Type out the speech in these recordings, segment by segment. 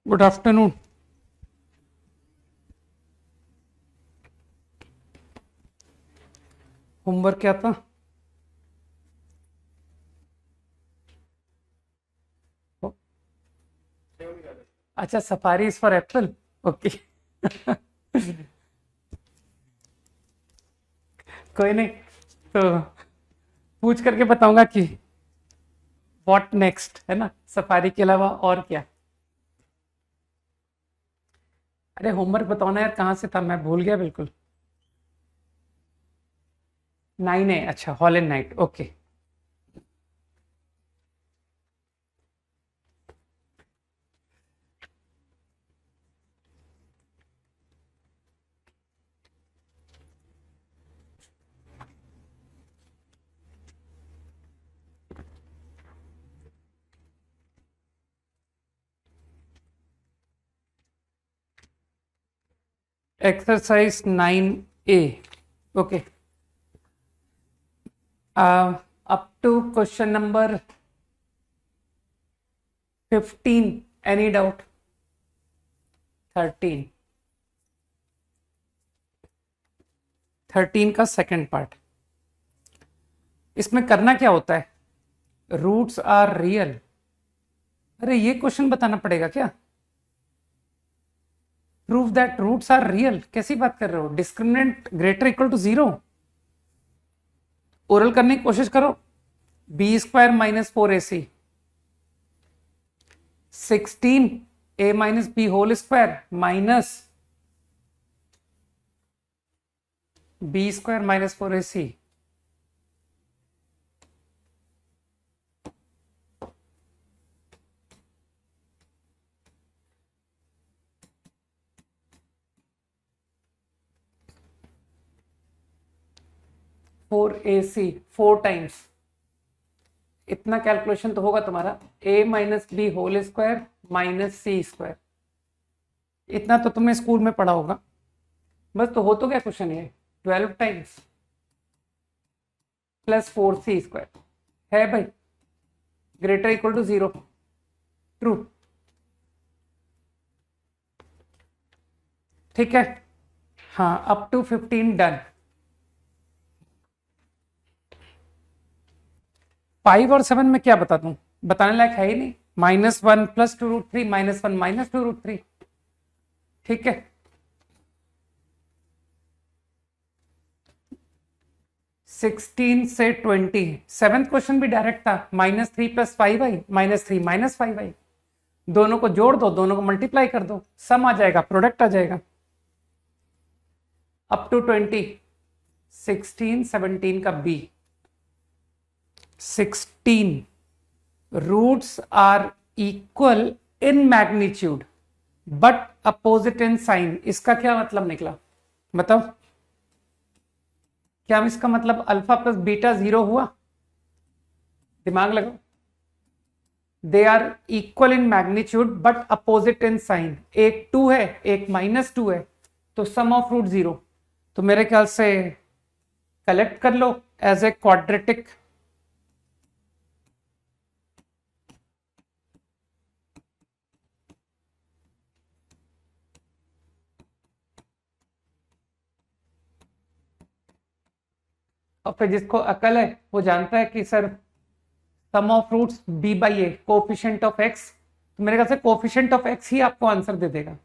Good afternoon. Homework क्या था? अच्छा, safari is for Apple. Okay. कोई नहीं, तो पूछ करके बताऊंगा कि व्हाट नेक्स्ट, है ना, सफारी के अलावा और क्या। अरे होमवर्क बताओ ना यार, कहाँ से था, मैं भूल गया बिल्कुल। 9 है, अच्छा, Hall and Knight, okay. Exercise 9A, okay. Up to question number 15, any doubt? 13 का सेकंड पार्ट। इसमें करना क्या होता है? Roots are real. अरे ये क्वेश्चन बताना पड़ेगा क्या? Prove that roots are real, कैसी बात कर रहे हो? Discriminant greater equal to 0। Oral करने की कोशिश करो। b² - 4ac 16a - b whole square minus b² - 4ac। 4ac 4 times, इतना कैलकुलेशन तो होगा तुम्हारा। a - b whole square minus c², इतना तो तुमने स्कूल में पढ़ा होगा। बस, तो हो तो क्या क्वेश्चन ये? 12 टाइम्स प्लस 4c² है भाई, ग्रेटर इक्वल टू 0। ट्रू, ठीक है। हाँ, अप टू 15 डन। 5 और 7 में क्या बता दूं? बताने लायक है ही नहीं। -1 + 2√3 -1 - 2√3, ठीक है। 16 से 20, सेवेंथ क्वेश्चन भी डायरेक्ट था। -3 + 5i -3 - 5i, दोनों को जोड़ दो, दोनों को मल्टीप्लाई कर दो, सम आ जाएगा, प्रोडक्ट आ जाएगा। अप टू 20, 16 17 का b। 16 roots are equal in magnitude but opposite in sign, इसका क्या मतलब निकला? बताओ, क्या इसका मतलब अल्फा प्लस बीटा 0 हुआ? दिमाग लगाओ। They are equal in magnitude but opposite in sign, एक 2 है एक -2 है, तो सम ऑफ रूट 0। तो मेरे ख्याल से कलेक्ट कर लो एज ए क्वाड्रेटिक। और फिर जिसको अकल है वो जानता है कि sir sum of roots b/a, coefficient of x, तो मेरे ख्याल से कोफिशिएंट ऑफ x ही आपको आंसर दे देगा।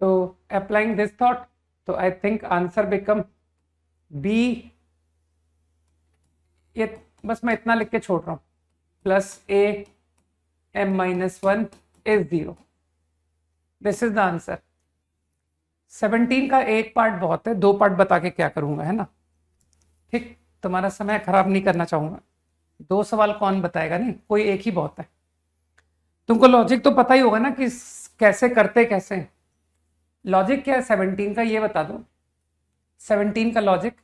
तो अप्लाइंग दिस थॉट, तो I think answer become b। ये बस मैं इतना लिख के छोड़ रहा हूं, +a m - 1 is 0। This is the answer. 17 का एक पार्ट बहुत है, दो पार्ट बता के क्या करूंगा, है ना। ठीक, तुम्हारा समय खराब नहीं करना चाहूंगा। 2 सवाल कौन बताएगा, नहीं कोई एक ही बहुत है। तुमको लॉजिक तो पता ही होगा ना कि कैसे करते कैसे। लॉजिक क्या है 17 का, ये बता दो 17 का लॉजिक।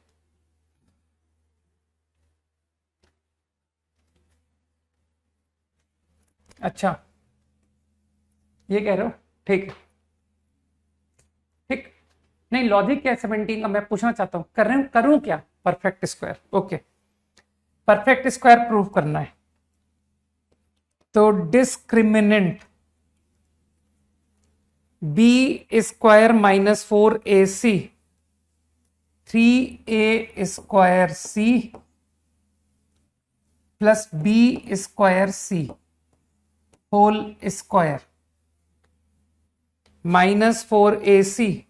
अच्छा ये कह रहे हो, ठीक है ठीक। नहीं लॉजिक क्या है 17 का मैं पूछना चाहता हूं, करूं क्या, perfect square. Okay perfect square prove करना है, तो discriminant B square minus 4ac 3a square C plus B square C whole square minus 4ac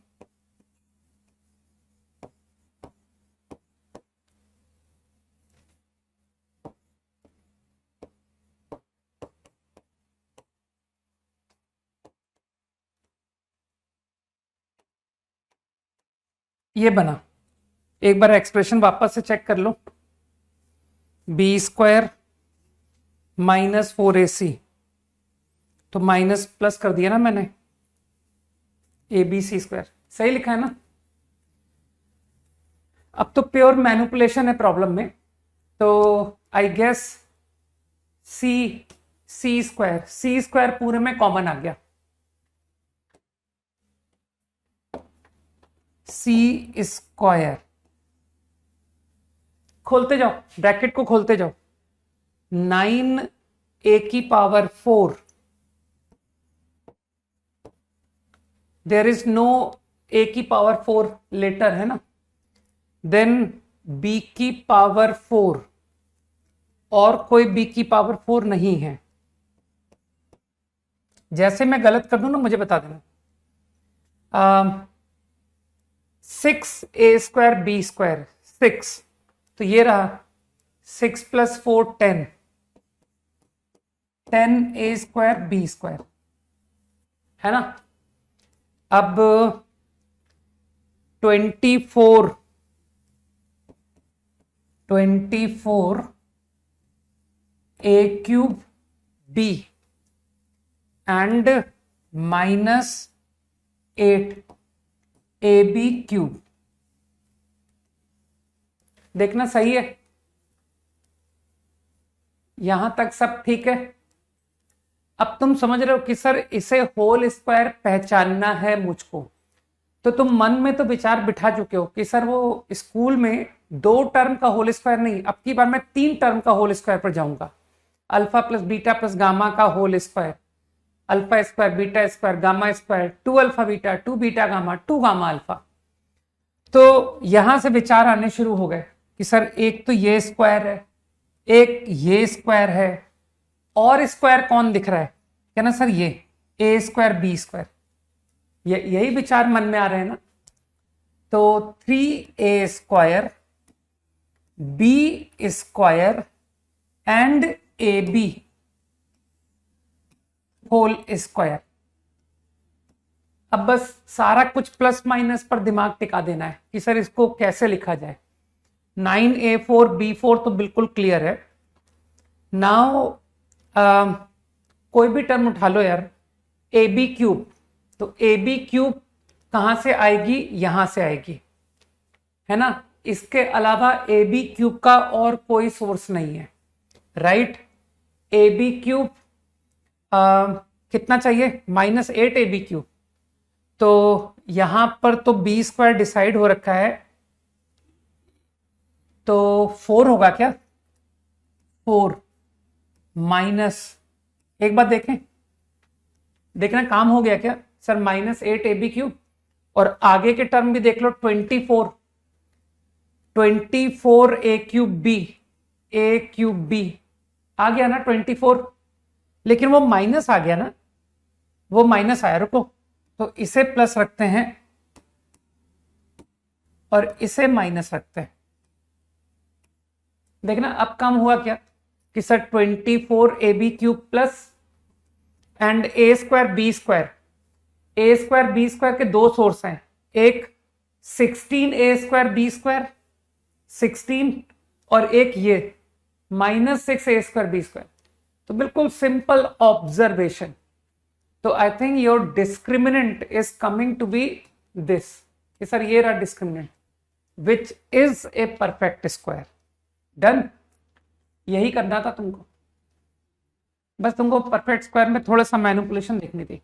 ये बना। एक बार एक्सप्रेशन वापस से चेक कर लो, बी स्क्वायर माइनस 4ac, तो माइनस प्लस कर दिया ना मैंने, ए बी सी स्क्वायर सही लिखा है ना। अब तो प्योर मैनिपुलेशन है प्रॉब्लम में, तो आई गेस सी स्क्वायर पूरे में कॉमन आ गया, सी स्क्वायर खोलते जाओ, ब्रैकेट को खोलते जाओ, 9a की power 4, there is no a की पावर 4 लेटर है ना, देन b की पावर 4 और कोई b की पावर 4 नहीं है। जैसे मैं गलत कर दूं ना मुझे बता देना। 6a स्क्वायर बी स्क्वायर 6, तो ये रहा 6 plus 4 10, 10a square b square है ना। अब 24 a cube b and minus 8 a b cube, देखना सही है, यहां तक सब ठीक है। अब तुम समझ रहे हो कि सर इसे होल स्क्वायर पहचानना है मुझको, तो तुम मन में तो विचार बिठा चुके हो कि सर वो स्कूल में 2 टर्म का होल स्क्वायर नहीं, अब की बार मैं 3 टर्म का होल स्क्वायर पर जाऊंगा, alpha plus beta plus gamma का whole square, alpha square beta square gamma square 2 alpha beta 2 beta gamma 2 gamma alpha. तो यहां से विचार आने शुरू हो गए कि सर एक तो ये स्क्वायर है, एक ये स्क्वायर है, और स्क्वायर कौन दिख रहा है, क्या ना सर ये ए स्क्वायर बी स्क्वायर, यही विचार मन में आ रहे हैं ना। तो 3a square b square and a b whole square. अब बस सारा कुछ प्लस माइनस पर दिमाग टिका देना है कि सर इसको कैसे लिखा जाए। 9a4 b4 तो बिल्कुल क्लियर है। नाउ कोई भी टर्म उठा लो यार, ए बी क्यूब, तो ए बी क्यूब कहां से आएगी, यहां से आएगी है ना, इसके अलावा ए बी क्यूब का और कोई सोर्स नहीं है, राइट। ए बी क्यूब कितना चाहिए, -8 ए बी क्यूब, तो यहां पर तो बी स्क्वायर डिसाइड हो रखा है, तो 4 होगा क्या, 4 माइनस, एक बात देखें, देखना काम हो गया क्या सर, -8 ए बी क्यूब, और आगे के टर्म भी देख लो 24 ए क्यूब बी आ गया ना 24, लेकिन वो माइनस आ गया ना, वो माइनस आया, रुको, तो इसे प्लस रखते हैं और इसे माइनस रखते हैं। देखना अब काम हुआ क्या कि sir 24 a b cube plus and a square b square, a square b square के 2 सोर्स हैं, एक 16 ए स्क्वायर बी स्क्वायर 16 और एक ये -6a²b²। तो बिल्कुल सिंपल ऑब्जर्वेशन। तो I think your discriminant is coming to be this. Sir ये रहा discriminant which is a perfect square. Done. यही करना था तुमको, बस तुमको परफेक्ट स्क्वायर में थोड़ा सा मैनिपुलेशन देखनी थी।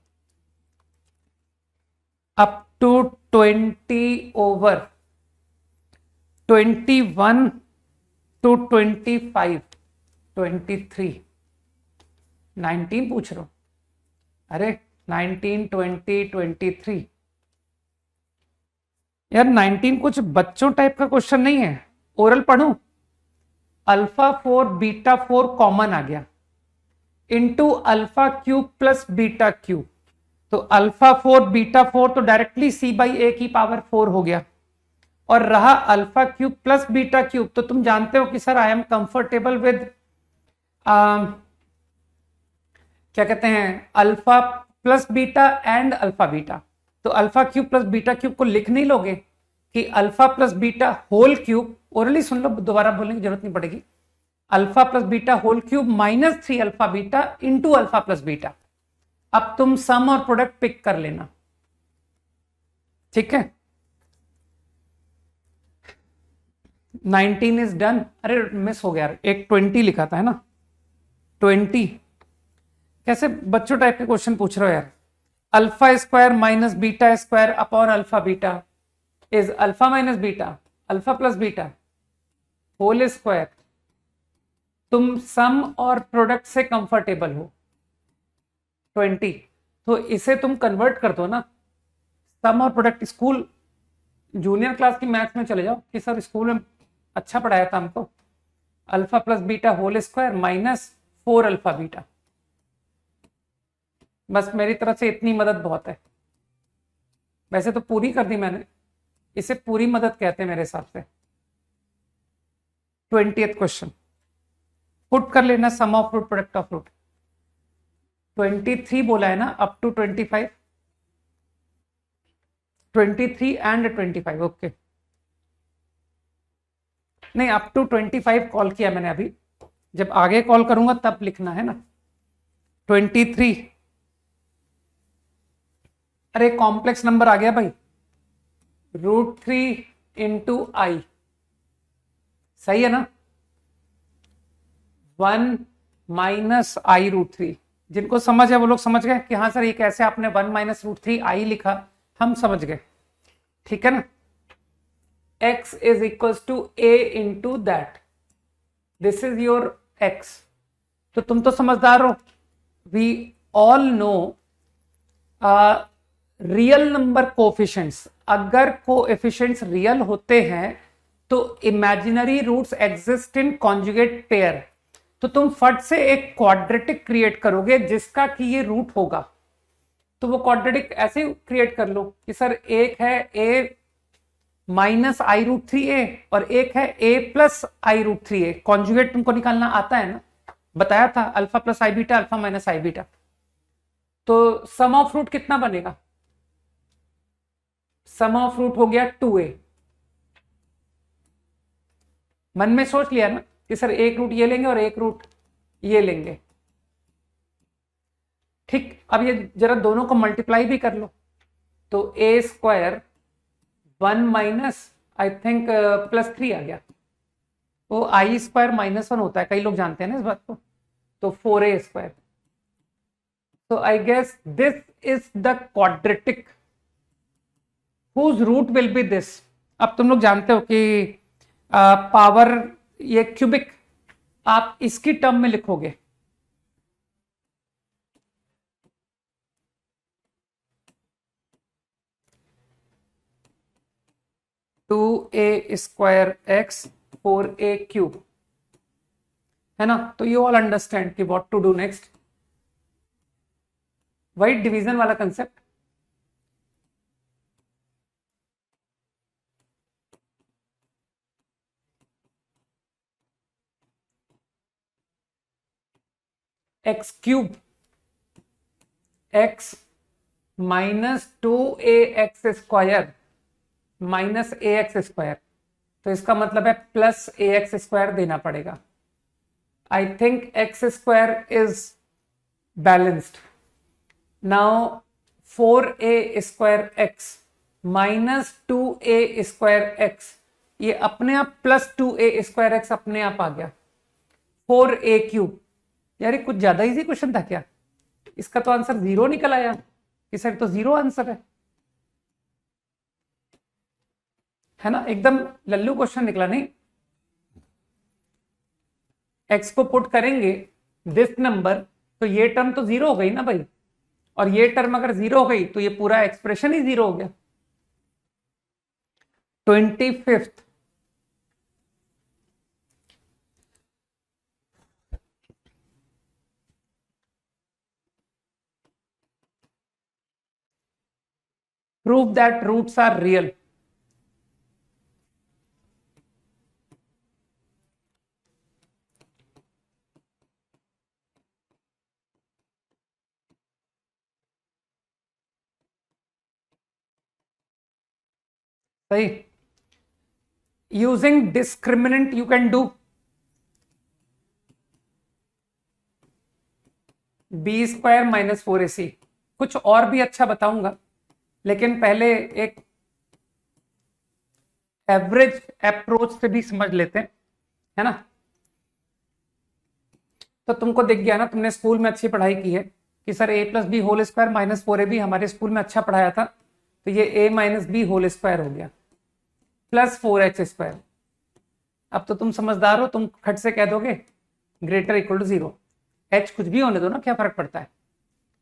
अप टू 20 ओवर 21 टू 25 23 19 पूछ रहा हूं। अरे 19 20 23 यार 19 कुछ बच्चों टाइप का क्वेश्चन नहीं है। ओरल पढ़ूं। अल्फा 4 बीटा 4 कॉमन आ गया into alpha cube plus beta cube. तो अल्फा 4 बीटा 4 तो डायरेक्टली c/a की पावर 4 हो गया, और रहा alpha cube plus beta cube. तो तुम जानते हो कि sir I am comfortable with क्या कहते हैं alpha plus beta and alpha beta. तो alpha cube plus beta cube को लिख नहीं लोगे कि alpha plus beta whole cube. Orally सुन लो, दोबारा बोलने की जरूरत नहीं पड़ेगी। Alpha plus beta whole cube -3 alpha beta into alpha plus beta. अब तुम सम और प्रोडक्ट पिक कर लेना, ठीक है। 19 इज डन। अरे मिस हो गया, एक 20 लिखा था है ना। 20 कैसे बच्चों टाइप के क्वेश्चन पूछ रहे हो यार। Alpha square minus beta square upon alpha beta is alpha minus beta alpha plus beta whole square. तुम सम और प्रोडक्ट से कंफर्टेबल हो। 20 तो इसे तुम कन्वर्ट कर दो ना, सम और प्रोडक्ट। स्कूल जूनियर क्लास की मैथ्स में चले जाओ कि सर स्कूल में अच्छा पढ़ाया था हमको। Alpha plus beta whole square -4 alpha beta. बस मेरी तरफ से इतनी मदद बहुत है। वैसे तो पूरी कर दी मैंने, इसे पूरी मदद कहते हैं मेरे हिसाब से। 20th क्वेश्चन पुट कर लेना, sum of root product of root. 23 बोला है ना अप टू 25, 23 एंड 25। ओके नहीं, अप टू 25 कॉल किया मैंने अभी, जब आगे कॉल करूंगा तब लिखना है ना। 23 अरे कॉम्प्लेक्स नंबर आ गया भाई, √3 इंटू आई। सही है ना। 1 माइनस आई √3। जिनको समझ है वो लोग समझ गए कि हाँ सर ये कैसे आपने 1 माइनस √3 आई लिखा, हम समझ गए, ठीक है ना। x is equal to a into that, this is your x। तो तुम तो समझदार हो। We all know real number coefficients, अगर कोएफिशिएंट्स रियल होते हैं तो imaginary roots exist in conjugate pair. तो तुम फट से एक क्वाड्रेटिक क्रिएट करोगे जिसका कि ये रूट होगा। तो वो क्वाड्रेटिक ऐसे क्रिएट कर लो कि सर एक है a माइनस आई √3a और एक है a plus I √3a। Conjugate तुमको निकालना आता है ना, बताया था, अल्फा प्लस आई बीटा अल्फा माइनस आई बीटा। तो सम ऑफ रूट कितना बनेगा, सम ऑफ रूट हो गया 2a। मन में सोच लिया ना कि सर एक रूट ये लेंगे और एक रूट ये लेंगे, ठीक। अब ये जरा दोनों को मल्टीप्लाई भी कर लो। तो a square 1 minus I think +3 आ गया। वो आई स्क्वायर -1 होता है, कई लोग जानते हैं ना इस बात को। तो 4a स्क्वायर। तो I guess this is the quadratic whose root will be this। अब तुम लोग जानते हो कि पावर ये क्यूबिक आप इसकी टर्म में लिखोगे। (2a² x 4a क्यूब है ना। तो यू ऑल अंडरस्टैंड कि व्हाट टू डू नेक्स्ट। वही डिवीजन वाला concept. X cube x -2ax² -ax²। तो इसका मतलब है +ax² देना पड़ेगा। I think x square is balanced. Now 4a square x minus 2a square x, ये अपने आप प्लस 2a स्क्वायर एक्स अपने आप आ गया 4a क्यूब। यार ये कुछ ज्यादा इजी क्वेश्चन था क्या? इसका तो आंसर 0 निकल आया कि सर तो 0 आंसर है ना, एकदम लल्लू क्वेश्चन निकला नहीं। x को पुट करेंगे दिस नंबर, तो ये टर्म तो 0 हो गई ना भाई, और ये टर्म अगर 0 हो गई तो ये पूरा एक्सप्रेशन ही 0 हो गया। 25th, prove that roots are real. सही, using discriminant you can do b square minus 4ac। कुछ और भी अच्छा बताऊंगा, लेकिन पहले एक एवरेज अप्रोच से भी समझ लेते हैं, है ना। तो तुमको दिख गया ना, तुमने स्कूल में अच्छी पढ़ाई की है कि sir a plus b whole square minus 4ab हमारे स्कूल में अच्छा पढ़ाया था, तो ये a minus b whole square हो गया प्लस 4h स्क्वायर। अब तो तुम समझदार हो, तुम खट से कह दोगे ग्रेटर इक्वल टू 0। h कुछ भी होने दो ना, क्या फर्क पड़ता है,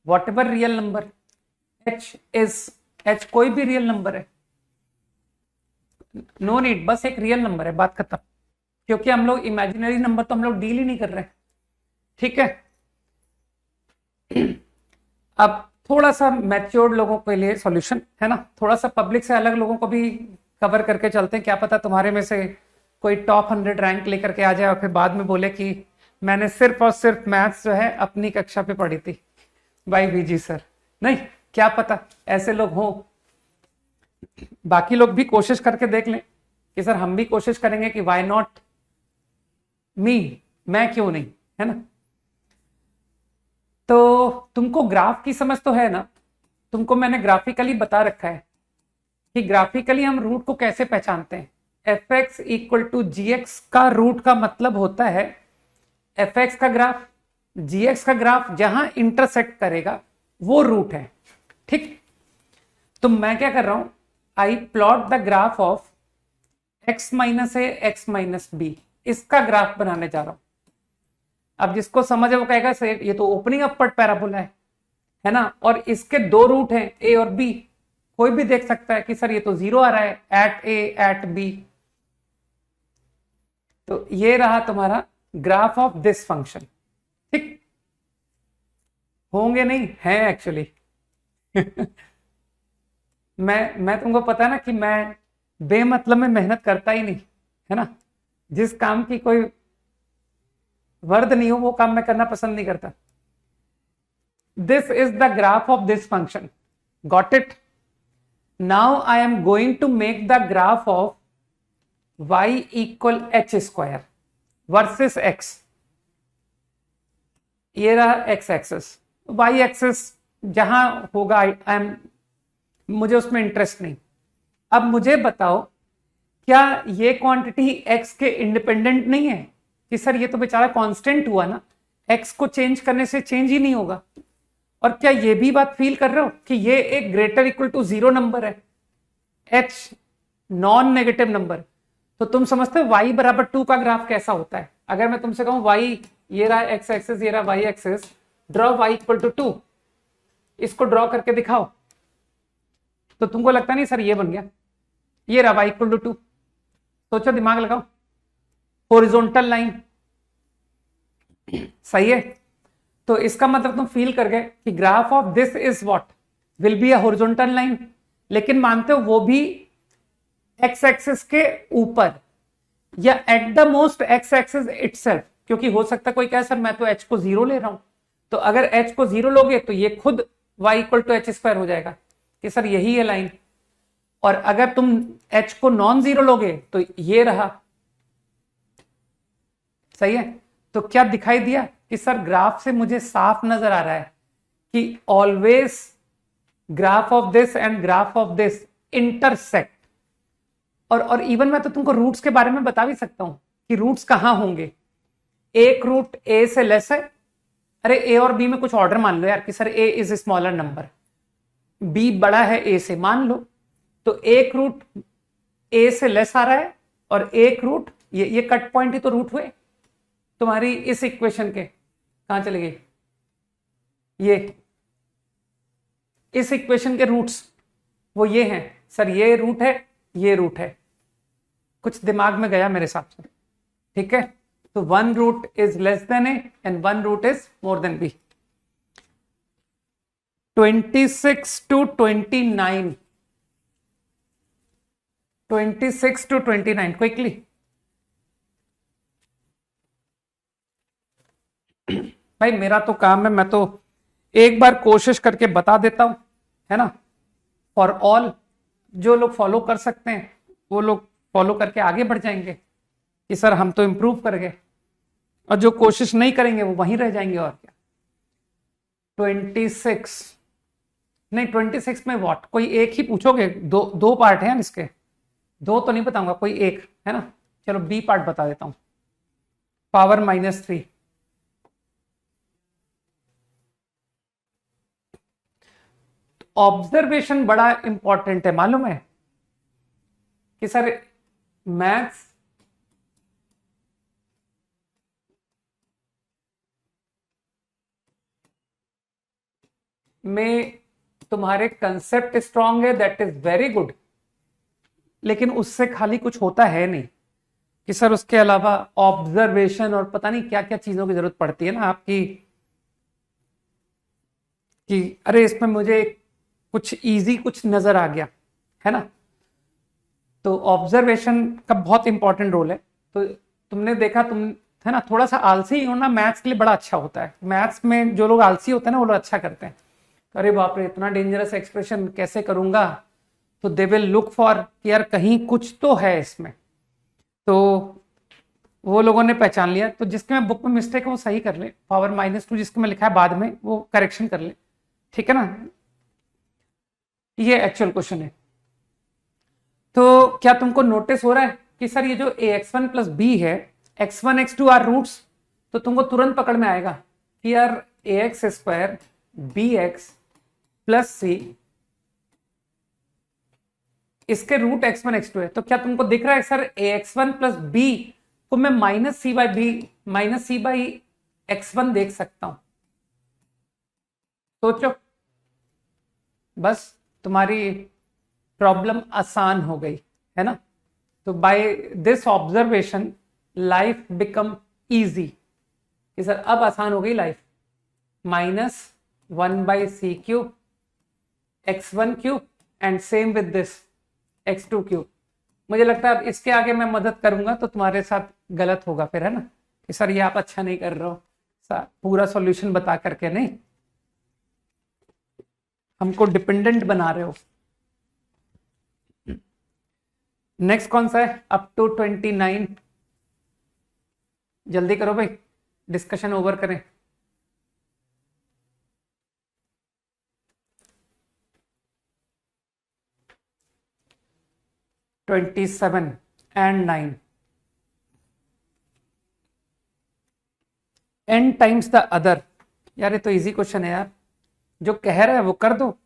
what ever real number h कोई भी रियल नंबर है, नो नीड, बस एक रियल नंबर है, बात खत्म। क्योंकि हम लोग इमेजिनरी नंबर तो हम लोग डील ही नहीं कर रहे, ठीक है। अब थोड़ा सा मैच्योर्ड लोगों के लिए सॉल्यूशन है ना, थोड़ा सा पब्लिक से अलग लोगों को भी कवर करके चलते हैं। क्या पता तुम्हारे में से कोई टॉप 100 रैंक लेकर के आ जाए और फिर बाद में बोले कि मैंने सिर्फ और सिर्फ मैथ्स जो है अपनी कक्षा पे पढ़ी थी बाई वीजी सर। नहीं, क्या पता ऐसे लोग हों, बाकी लोग भी कोशिश करके देख लें कि सर हम भी कोशिश करेंगे कि वाई नॉट मी, मैं क्यों नहीं, है ना। तो तुमको ग्राफ की समझ तो है ना, तुमको मैंने ग्राफिकली बता रखा है कि ग्राफिकली हम रूट को कैसे पहचानते हैं। F x equal to g x का रूट का मतलब होता है एफ एक्स का ग्राफ जी एक्स का ग्राफ जहां इंटरसेक्ट करेगा वो रूट है, ठीक। तो मैं क्या कर रहा हूं, I plot the graph of x minus a x minus b, इसका ग्राफ बनाने जा रहा हूं। अब जिसको समझ है वो कहेगा सर ये तो ओपनिंग अपवर्ड पैराबोला है ना, और इसके दो रूट हैं ए और बी। कोई भी देख सकता है कि सर ये तो 0 आ रहा है एट ए एट बी। तो ये रहा तुम्हारा ग्राफ ऑफ दिस फंक्शन, ठीक। होंगे नहीं है एक्चुअली मैं तुमको पता है ना कि मैं बेमतलब में मेहनत करता ही नहीं, है ना। जिस काम की कोई वर्द नहीं हो वो काम मैं करना पसंद नहीं करता। This is the graph of this function, got it. Now I am going to make the graph of y equal h square versus x। ये रहा x एक्सेस, y एक्सेस जहां होगा आई एम, मुझे उसमें इंटरेस्ट नहीं। अब मुझे बताओ क्या ये क्वांटिटी x के इंडिपेंडेंट नहीं है कि सर ये तो बेचारा कांस्टेंट हुआ ना, x को चेंज करने से चेंज ही नहीं होगा। और क्या ये भी बात फील कर रहे हो कि ये एक ग्रेटर इक्वल टू 0 नंबर है, h नॉन नेगेटिव नंबर। तो तुम समझते हो y बराबर 2 का ग्राफ कैसा होता है। अगर मैं तुमसे कहूं y, ये रहा x एक्सिस, ये रहा y axis, draw y equal to 2, इसको ड्रॉ करके दिखाओ, तो तुमको लगता नहीं सर ये बन गया, ये रहा y इक्वल टू 2। सोचो, दिमाग लगाओ, हॉरिजॉन्टल लाइन, सही है। तो इसका मतलब तुम फील कर गए कि graph of this is what will be a horizontal line. लेकिन मानते हो वो भी एक्स एक्सिस के ऊपर या at the most x axis itself, क्योंकि हो सकता है कोई कहे सर मैं तो h को 0 ले रहा हूं। तो अगर h को 0 लोगे तो ये खुद y equal to h square हो जाएगा कि सर यही है लाइन। और अगर तुम h को नॉन 0 लोगे तो ये रहा, सही है। तो क्या दिखाई दिया कि सर ग्राफ से मुझे साफ नजर आ रहा है कि always graph of this and graph of this intersect. और इवन मैं तो तुमको रूट्स के बारे में बता भी सकता हूं कि रूट्स कहां होंगे। एक रूट ए से लेस है, अरे ए और बी में कुछ ऑर्डर मान लो यार कि sir a is smaller number, b बड़ा है ए से मान लो, तो एक रूट ए से लेस आ रहा है और एक रूट ये कट पॉइंट ही तो रूट हुए तुम्हारी इस इक्वेशन के। कहां चले गए ये, इस इक्वेशन के रूट्स वो ये हैं सर, ये रूट है ये रूट है, कुछ दिमाग में गया मेरे हिसाब से, ठीक है। तो one root is less than a and one root is more than b. 26 to 29, 26 to 29 quickly. भाई मेरा तो काम है, मैं तो एक बार कोशिश करके बता देता हूं, है ना। फॉर ऑल, जो लोग फॉलो कर सकते हैं वो लोग फॉलो करके आगे बढ़ जाएंगे कि सर हम तो इंप्रूव कर गए, और जो कोशिश नहीं करेंगे वो वहीं रह जाएंगे। और क्या 26 नहीं, 26 में व्हाट, कोई एक ही पूछोगे? दो पार्ट हैं इसके, दो तो नहीं बताऊंगा, कोई एक है ना। चलो बी पार्ट बता देता हूं, पावर -3। ऑब्जर्वेशन बड़ा इंपॉर्टेंट है, मालूम है कि सर मैथ्स में तुम्हारे कंसेप्ट स्ट्रांग है, दैट इज वेरी गुड, लेकिन उससे खाली कुछ होता है नहीं कि सर उसके अलावा ऑब्जर्वेशन और पता नहीं क्या क्या चीजों की जरूरत पड़ती है ना आपकी, कि अरे इसमें मुझे कुछ इजी कुछ नजर आ गया, है ना। तो ऑब्जर्वेशन का बहुत इंपॉर्टेंट रोल है। तो तुमने देखा, तुम है ना थोड़ा सा आलसी होना मैथ्स के लिए बड़ा अच्छा होता है। मैथ्स में जो लोग आलसी होते हैं ना वो लोग अच्छा करते हैं, अरे बाप रे इतना डेंजरस एक्सप्रेशन कैसे करूंगा, तो दे विल लुक फॉर यार कहीं कुछ तो है इसमें। तो वो लोगों ने पहचान लिया, तो जिसके में बुक में मिस्टेक है वो सही कर ले, पावर -2 जिसके में लिखा है बाद में वो करेक्शन कर ले, ठीक है ना। ये एक्चुअल क्वेश्चन है। तो क्या तुमको नोटिस हो रहा है कि सर ये जो ax1 प्लस बी है, x1 x2 आर रूट्स, तो तुमको तुरंत पकड़ में आएगा कि यार ax² bx प्लस सी, इसके रूट x1 x2 है। तो क्या तुमको दिख रहा है सर ax1 प्लस बी को मैं -c/x1 देख सकता हूं? सोचो, बस तुम्हारी प्रॉब्लम आसान हो गई, है ना। तो by this observation life become easy, कि सर अब आसान हो गई life. -1/c³ x1³ and same with this x2³। मुझे लगता है अब इसके आगे मैं मदद करूंगा तो तुम्हारे साथ गलत होगा फिर, है ना, कि सर ये आप अच्छा नहीं कर रहे हो, पूरा सॉल्यूशन बता करके नहीं, हमको डिपेंडेंट बना रहे हो। नेक्स्ट कौन सा है? अप टू 29, जल्दी करो भाई, डिस्कशन ओवर करें। (27 and 9) n times the other. यार ये तो इजी क्वेश्चन है यार, जो कह रहा है वो कर दो।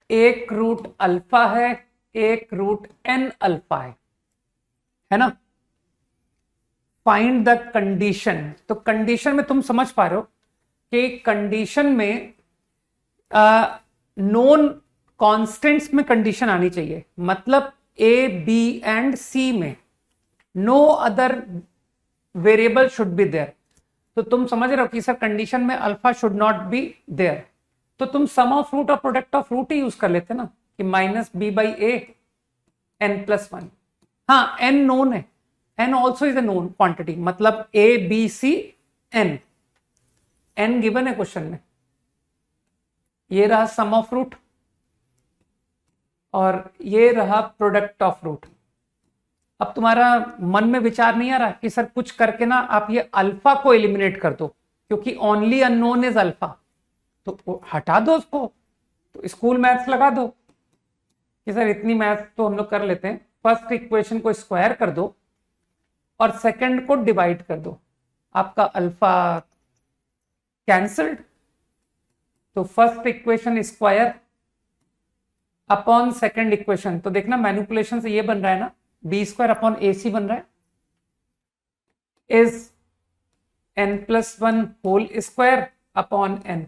एक रूट अल्फा है, एक रूट n अल्फा है ना। Find the condition. तो कंडीशन में तुम समझ पा रहे हो कि कंडीशन में नोन कांस्टेंट्स में कंडीशन आनी चाहिए, मतलब ए बी एंड सी में no other variable should be there. तो तुम समझ रहे हो कि सर कंडीशन में alpha should not be there, तो तुम सम ऑफ रूट और प्रोडक्ट ऑफ रूट ही यूज कर लेते ना, कि -b/a n+1। हाँ n नोन है, n also is a known quantity, मतलब a b c n given है क्वेश्चन में। ये रहा सम ऑफ रूट और ये रहा प्रोडक्ट ऑफ रूट, अब तुम्हारा मन में विचार नहीं आ रहा कि सर कुछ करके ना आप ये अल्फा को एलिमिनेट कर दो, क्योंकि ओनली अननोन इज अल्फा, तो हटा दो उसको, तो स्कूल मैथ्स लगा दो कि सर इतनी मैथ्स तो हम लोग कर लेते हैं, फर्स्ट इक्वेशन को स्क्वायर कर दो और सेकंड को डिवाइड कर दो, आपका अल्फा कैंसल्ड। तो first equation square upon second equation, तो देखना मैनिपुलेशन से ये बन रहा है ना, b square upon a c बन रहा है, is n+1 whole square upon n।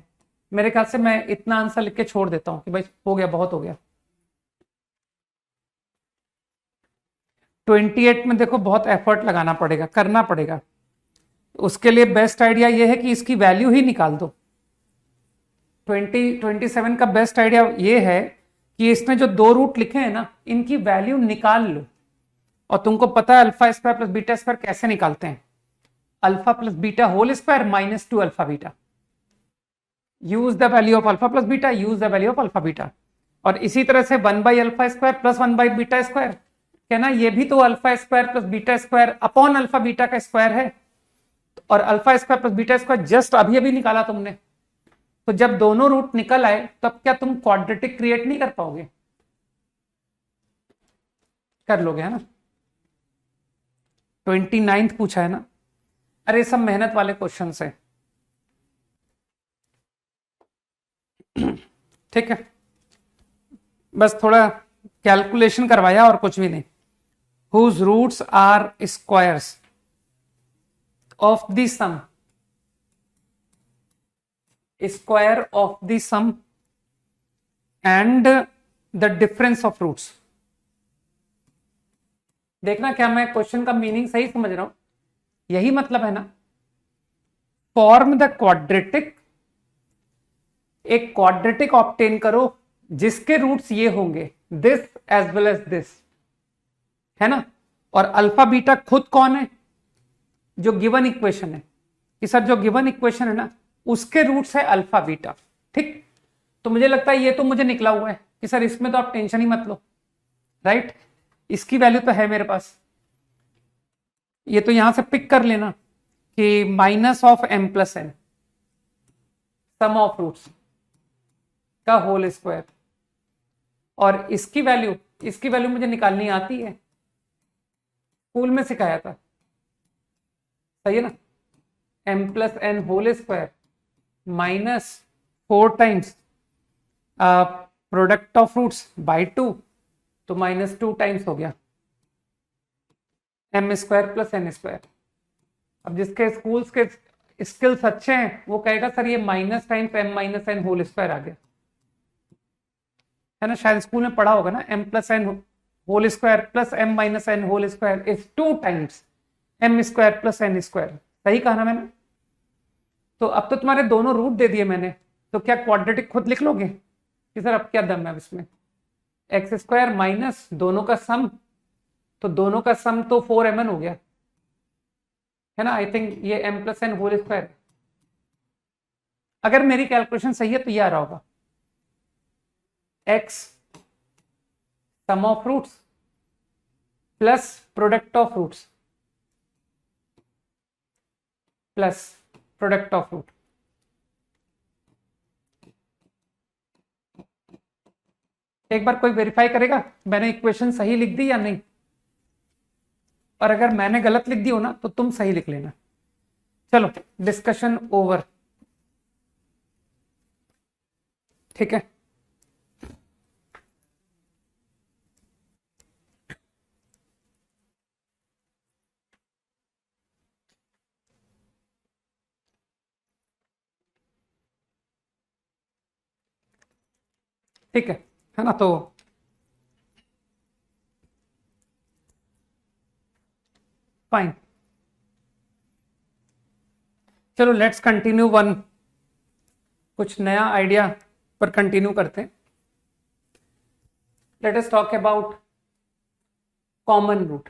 मेरे ख्याल से मैं इतना आंसर लिख के छोड़ देता हूं कि भाई हो गया, बहुत हो गया। 28 में देखो बहुत एफर्ट लगाना पड़ेगा, करना पड़ेगा, उसके लिए बेस्ट आइडिया ये है कि इसकी वैल्यू ही निकाल दो। 27 का बेस्ट आइडिया ये है कि इसमें जो दो रूट लिखे हैं ना, इनकी वैल्यू निकाल लो। और तुमको पता है alpha square plus beta square कैसे निकालते हैं, alpha plus beta whole square -2 alpha beta, use the value of alpha plus beta, use the value of alpha beta. और इसी तरह से 1/अल्फा स्क्वायर प्लस 1/बीटा स्क्वायर, कहना ये भी तो alpha square plus beta square upon alpha beta का स्क्वायर है, और alpha square plus beta square just अभी अभी निकाला तुमने। तो जब दोनों रूट निकल आए तब क्या तुम क्वाड्रेटिक क्रिएट नहीं कर पाओगे? कर लोगे, है ना। 29 पूछा है ना, अरे सब मेहनत वाले क्वेश्चन है, ठीक है, बस थोड़ा कैलकुलेशन करवाया और कुछ भी नहीं। Whose roots are squares of the sum, square of the sum and the difference of roots. देखना क्या मैं क्वेश्चन का मीनिंग सही समझ रहा हूं, यही मतलब है ना। फॉर्म द क्वाड्रेटिक, एक क्वाड्रेटिक ऑब्टेन करो जिसके रूट्स ये होंगे, this as well as this, है ना। और अल्फा बीटा खुद कौन है, जो गिवन इक्वेशन है, कि सर जो गिवन इक्वेशन है ना उसके रूट्स है अल्फा बीटा, ठीक। तो मुझे लगता है ये तो मुझे निकला हुआ है कि सर इसमें तो आप टेंशन ही मत लो, राइट। इसकी वैल्यू तो है मेरे पास, ये तो यहां से पिक कर लेना कि -(m+n) सम ऑफ रूट्स का होल स्क्वायर, और इसकी वैल्यू मुझे निकालनी आती है, स्कूल में सिखाया था, सही है ना। m+n whole square -4 times product of roots by 2, तो -2 टाइम्स हो गया m square plus n square. अब जिसके स्कूल्स के स्किल्स अच्छे हैं वो कहेगा सर ये minus times m-n whole square आ गया, है ना, शायद स्कूल में पढ़ा होगा ना, m+n whole square plus m-n whole square is 2 times m square plus n square. सही कहा ना मैंने। तो अब तो तुम्हारे दोनों रूट दे दिए मैंने, तो क्या क्वाड्रेटिक खुद लिख लोगे कि सर अब क्या दम है इसमें, एक्स स्क्वायर माइनस दोनों का सम, तो दोनों का सम तो 4mn हो गया, है ना। आई थिंक ये m+n होल स्क्वायर, अगर मेरी कैलकुलेशन सही है तो ये आ रहा होगा x sum of roots plus product of roots plus product of root. एक बार कोई वेरीफाई करेगा मैंने इक्वेशन सही लिख दी या नहीं, और अगर मैंने गलत लिख दी हो ना तो तुम सही लिख लेना। चलो डिस्कशन ओवर, ठीक है। ठीक है ना। तो फाइन, चलो लेट्स कंटिन्यू वन, कुछ नया आइडिया पर कंटिन्यू करते हैं। Let us talk about common root.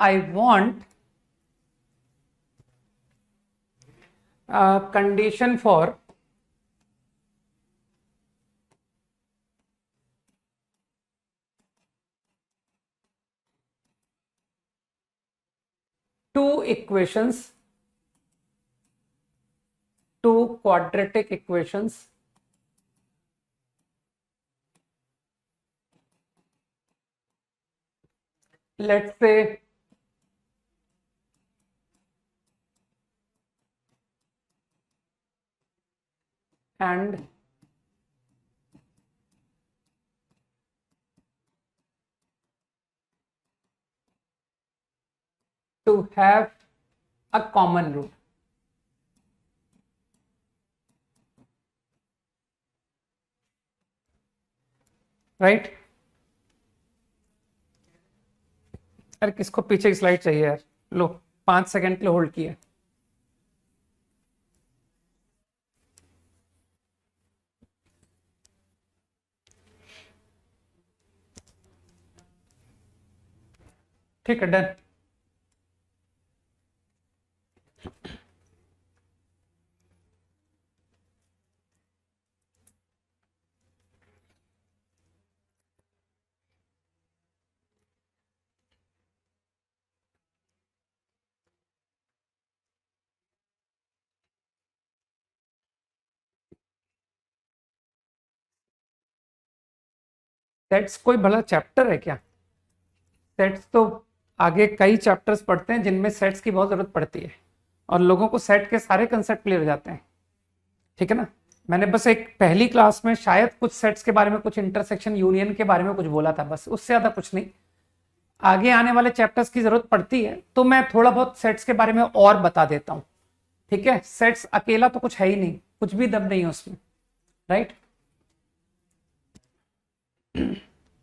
I want a condition for two equations, two quadratic equations let's say and to have a common root. Right अरे किसको पीछे की स्लाइड चाहिए यार, लो 5 सेकंड के लिए होल्ड किया। ठीक है, डन। सेट्स कोई बड़ा चैप्टर है क्या? सेट्स तो आगे कई चैप्टर्स पढ़ते हैं जिनमें सेट्स की बहुत जरूरत पड़ती है और लोगों को सेट के सारे कंसेप्ट क्लियर हो जाते हैं। ठीक है ना, मैंने बस एक पहली क्लास में शायद कुछ सेट्स के बारे में, कुछ इंटरसेक्शन यूनियन के बारे में कुछ बोला था, बस उससे ज्यादा कुछ नहीं। आगे आने वाले चैप्टर्स की जरूरत पड़ती है तो मैं थोड़ा बहुत सेट्स के बारे में और बता देता हूं। ठीक है, सेट्स अकेला तो कुछ है ही नहीं, कुछ भी दम नहीं है उसमें, राइट।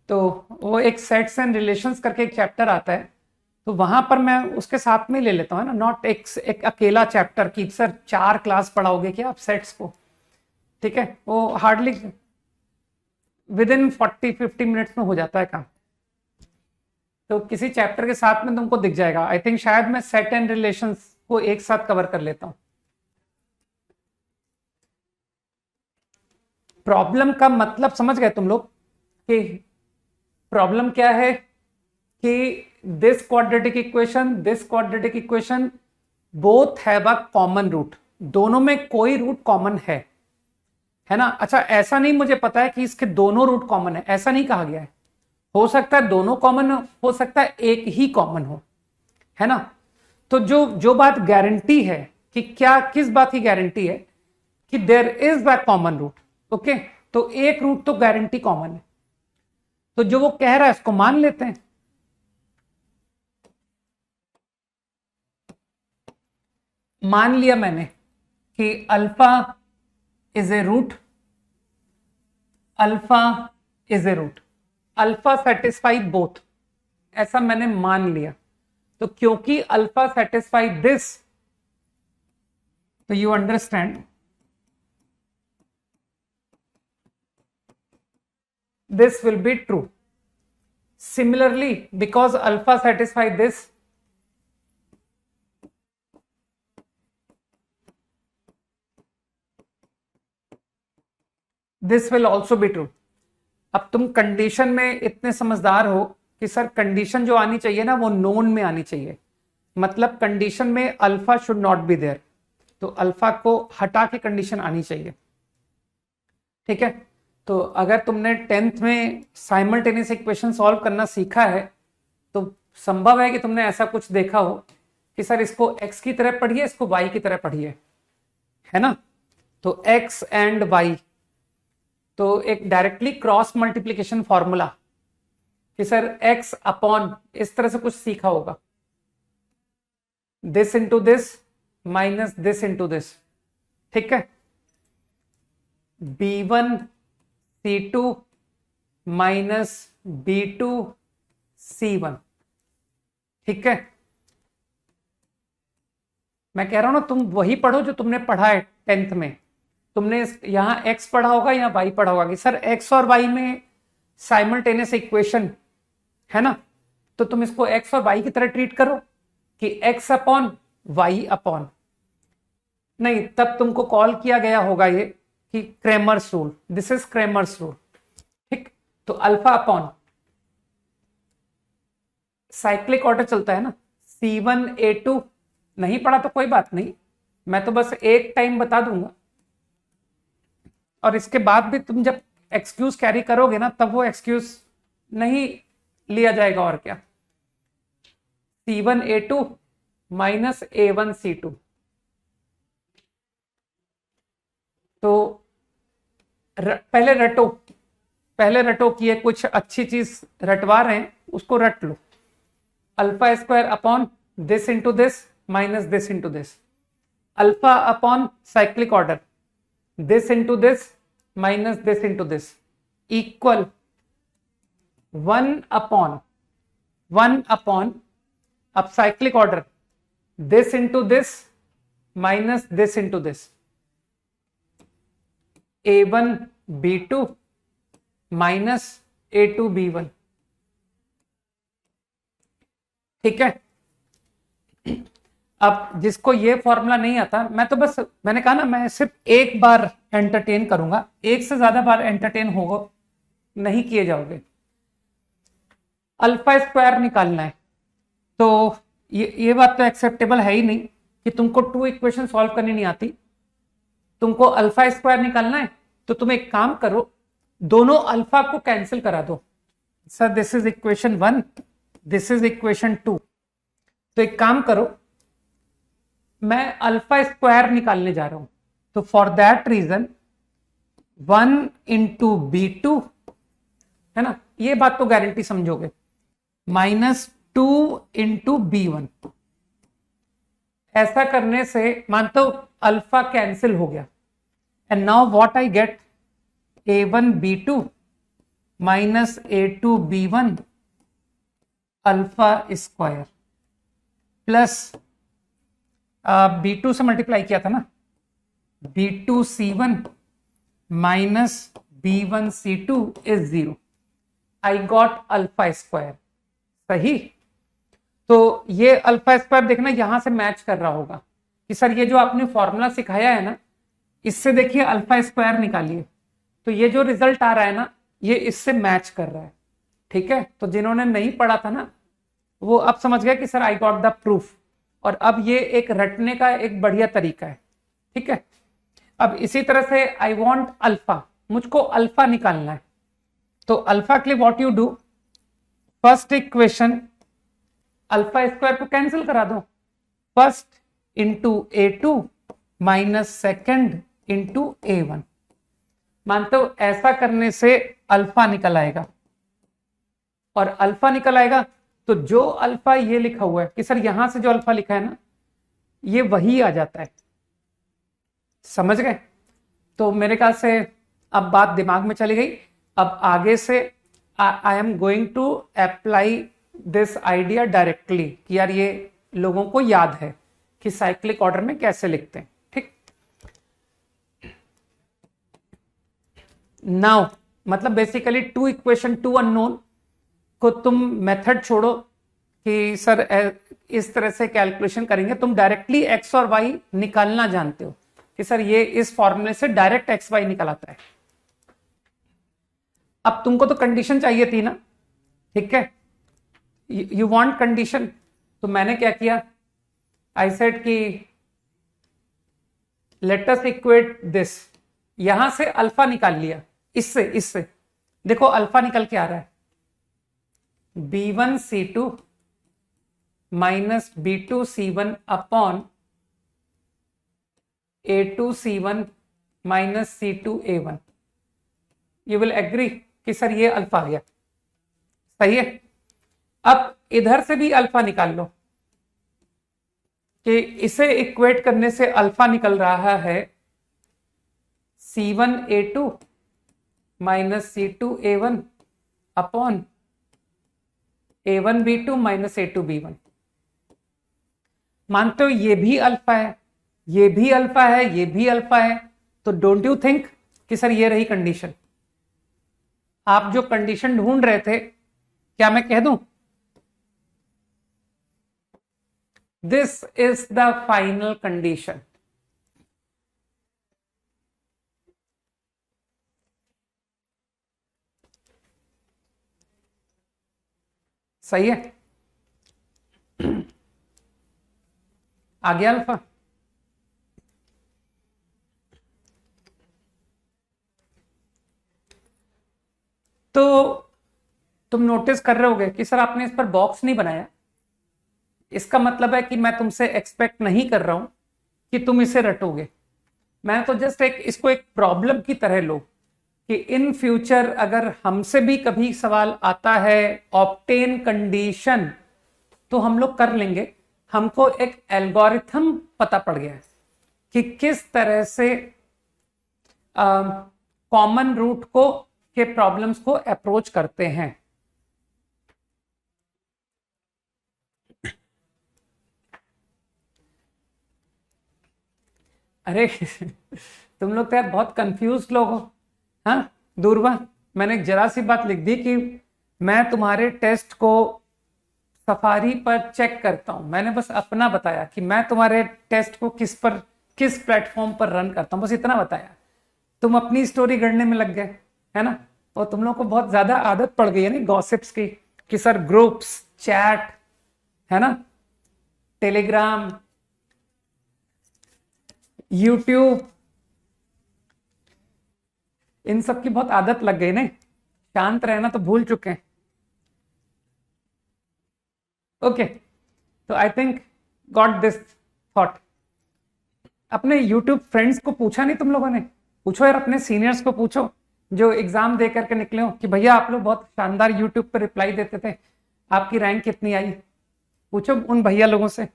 तो वो एक सेट्स एंड रिलेशंस करके एक चैप्टर आता है, तो वहां पर मैं उसके साथ में ले लेता हूँ ना, नॉट एक अकेला चैप्टर की सर 4 क्लास पढ़ाओगे क्या आप सेट्स को। ठीक है, वो हार्डली विद इन 40-50 मिनट्स में हो जाता है काम। तो किसी चैप्टर के साथ में तुमको दिख जाएगा। आई थिंक शायद मैं सेट एंड रिलेशंस को एक साथ कवर कर लेता हूं। प्रॉब्लम का मतलब समझ गए तुम लोग कि प्रॉब्लम क्या है कि this quadratic equation both have a common root, दोनों में कोई रूट कॉमन है ना। अच्छा, ऐसा नहीं मुझे पता है कि इसके दोनों रूट कॉमन है, ऐसा नहीं कहा गया है। हो सकता है दोनों कॉमन हो सकता है एक ही कॉमन हो, है ना। तो जो बात गारंटी है कि क्या, किस बात की गारंटी है कि there is a common root. Okay, तो एक रूट तो गारंटी कॉमन है, तो जो वो कह रहा है उसको मान लेते हैं। मान लिया मैंने कि alpha is a root, alpha is a root, alpha satisfy both, ऐसा मैंने मान लिया। तो क्योंकि अल्फा सेटिस्फाई दिस, तो you understand this will be true. Similarly, because alpha satisfy this, this will also be true. अब तुम कंडीशन में इतने समझदार हो कि सर कंडीशन जो आनी चाहिए ना वो नोन में आनी चाहिए, मतलब कंडीशन में alpha should not be there, तो अल्फा को हटा के कंडीशन आनी चाहिए। ठीक है, तो अगर तुमने 10th में साइमल्टेनियस इक्वेशन सॉल्व करना सीखा है तो संभव है कि तुमने ऐसा कुछ देखा हो कि सर इसको x की तरह पढ़िए, इसको y की तरह पढ़िए, है ना। तो x एंड y, तो एक डायरेक्टली क्रॉस मल्टीप्लीकेशन फॉर्मूला कि सर x अपॉन, इस तरह से कुछ सीखा होगा, this into this minus this into this. ठीक है, b1 c2 minus b2 c1। ठीक है, मैं कह रहा हूं ना तुम वही पढ़ो जो तुमने पढ़ा है 10th में। तुमने यहां x पढ़ा होगा या y पढ़ा होगा कि सर x और y में साइमल्टेनियस इक्वेशन है ना, तो तुम इसको x और y की तरह ट्रीट करो कि x अपॉन y अपॉन, नहीं तब तुमको कॉल किया गया होगा ये कि Cramer's rule, this is Cramer's rule. ठीक, तो अल्फा अपॉन साइक्लिक ऑर्डर चलता है ना, C1A2 नहीं पढ़ा तो कोई बात नहीं, मैं तो बस एक टाइम बता दूंगा, और इसके बाद भी तुम जब एक्सक्यूज कैरी करोगे ना तब वो एक्सक्यूज नहीं लिया जाएगा। और क्या, C1A2 माइनस A1C2। तो पहले रटो कि ये कुछ अच्छी चीज रटवा रहे हैं, उसको रट लो। Alpha square upon this into this minus this into this, alpha upon cyclic order this into this minus this into this equal 1 upon अब cyclic order this into this minus this into this, A1B2 minus A2B1। ठीक है। अब जिसको ये formula नहीं आता, मैं तो बस, मैंने कहा ना मैं सिर्फ एक बार एंटरटेन करूंगा, एक से ज्यादा बार एंटरटेन होगा नहीं किए जाओगे। अल्फा स्क्वायर निकालना है, तो ये बात तो एक्सेप्टेबल है ही नहीं कि तुमको 2 इक्वेशन सॉल्व करनी नहीं आती। तुमको अल्फा स्क्वायर निकालना है तो तुम एक काम करो, दोनों अल्फा को कैंसिल करा दो। Sir this is equation 1, this is equation 2। तो एक काम करो, मैं अल्फा स्क्वायर निकालने जा रहा हूं, तो for that reason 1 into B2 है ना, ये बात तो गारंटी समझोगे, माइनस 2 इंटू B1। ऐसा करने से मानता हूं अल्फा कैंसिल हो गया, and now what I gate, A1B2 minus A2B1 alpha square plus B2 से मल्टीप्लाई किया था ना, B2C1 minus B1C2 is 0। I got alpha square. सही। तो ये अल्फा स्क्वायर देखना यहां से मैच कर रहा होगा कि सर ये जो आपने फॉर्मूला सिखाया है ना, इससे देखिए अल्फा स्क्वायर निकालिए, तो ये जो रिजल्ट आ रहा है ना ये इससे मैच कर रहा है। ठीक है। तो जिन्होंने नहीं पढ़ा था ना वो अब समझ गए कि sir I got the proof, और अब ये एक रटने का एक बढ़िया तरीका है। ठीक है। अब इसी तरह से आई वॉन्ट अल्फा, मुझको अल्फा निकालना है, तो अल्फा के लिए what you do, first equation alpha square को कैंसिल करा दो, first into A2 minus second into A1। मानते हो ऐसा करने से अल्फा निकल आएगा, और अल्फा निकल आएगा तो जो अल्फा ये लिखा हुआ है कि सर यहां से जो अल्फा लिखा है ना ये वही आ जाता है। समझ गए। तो मेरे ख्याल से अब बात दिमाग में चली गई। अब आगे से I am going to apply this idea directly कि यार ये लोगों को याद है कि साइक्लिक ऑर्डर में कैसे लिखते हैं। ठीक। नाउ मतलब बेसिकली 2 इक्वेशन 2 अननोन को तुम मेथड छोड़ो कि सर इस तरह से कैलकुलेशन करेंगे, तुम डायरेक्टली एक्स और वाई निकालना जानते हो कि सर ये इस फॉर्मूले से डायरेक्ट एक्स वाई निकल आता है। अब तुमको तो कंडीशन चाहिए थी ना। ठीक है। यू वांट कंडीशन, तो मैंने क्या किया, आई सेड कि लेट अस इक्वेट दिस, यहां से अल्फा निकाल लिया, इससे देखो अल्फा निकल के आ रहा है B1C2 minus B2C1 upon A2C1 minus C2A1। You will agree कि सर ये अल्फा आ गया। सही है। अब इधर से भी अल्फा निकाल लो कि इसे इक्वेट करने से अल्फा निकल रहा है C1A2 minus C2A1 upon A1B2 minus A2B1। मानते हो ये भी अल्फा है, ये भी अल्फा है, ये भी अल्फा है, तो डोंट यू थिंक कि सर ये रही कंडीशन। आप जो कंडीशन ढूंढ रहे थे, क्या मैं कह दूं, this is the final condition. सही है। आ गया अल्फा। तो तुम नोटिस कर रहे होगे कि सर आपने इस पर बॉक्स नहीं बनाया, इसका मतलब है कि मैं तुमसे एक्सपेक्ट नहीं कर रहा हूं कि तुम इसे रटोगे। मैं तो जस्ट इसको एक प्रॉब्लम की तरह लो कि इन फ्यूचर अगर हमसे भी कभी सवाल आता है ऑब्टेन कंडीशन, तो हम लोग कर लेंगे। हमको एक एल्गोरिथम पता पड़ गया है कि किस तरह से कॉमन रूट को के प्रॉब्लम्स को अप्रोच करते हैं। अरे तुम लोग तो यार बहुत कंफ्यूज लोग हो। हाँ दूरवा, मैंने एक जरा सी बात लिख दी कि मैं तुम्हारे टेस्ट को सफारी पर चेक करता हूं। मैंने बस अपना बताया कि मैं तुम्हारे टेस्ट को किस प्लेटफॉर्म पर रन करता हूं, बस इतना बताया। तुम अपनी स्टोरी गढ़ने में लग गए, है ना। और तुम लोग को बहुत ज्यादा आदत पड़ गई है ना गॉसिप्स की, कि सर ग्रुप्स, चैट, है ना, टेलीग्राम, यूट्यूब, इन सब की बहुत आदत लग गई ना। शांत रहना तो भूल चुके हैं। ओके, तो I think got this thought. अपने यूट्यूब फ्रेंड्स को पूछा नहीं तुम लोगों ने? पूछो यार, अपने सीनियर्स को पूछो जो एग्जाम दे करके निकले हो कि भैया आप लोग बहुत शानदार यूट्यूब पर रिप्लाई देते थे, आपकी रैंक कितनी आई? पूछो उन भैया लोगों से।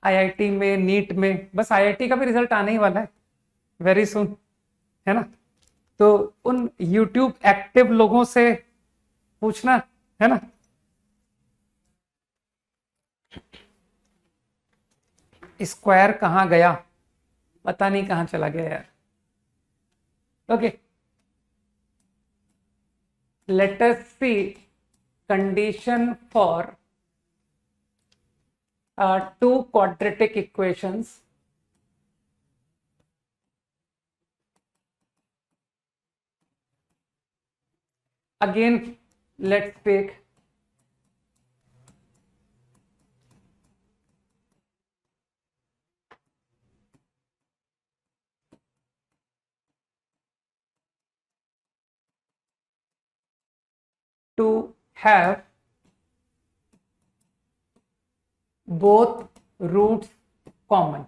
आईआईटी में, नीट में, बस आईआईटी का भी रिजल्ट आने ही वाला है वेरी सुन, है ना। तो उन यूट्यूब एक्टिव लोगों से पूछना, है ना। स्क्वायर कहां गया? पता नहीं कहां चला गया यार। Okay, let us see condition for two quadratic equations again. Let's take to have both roots common.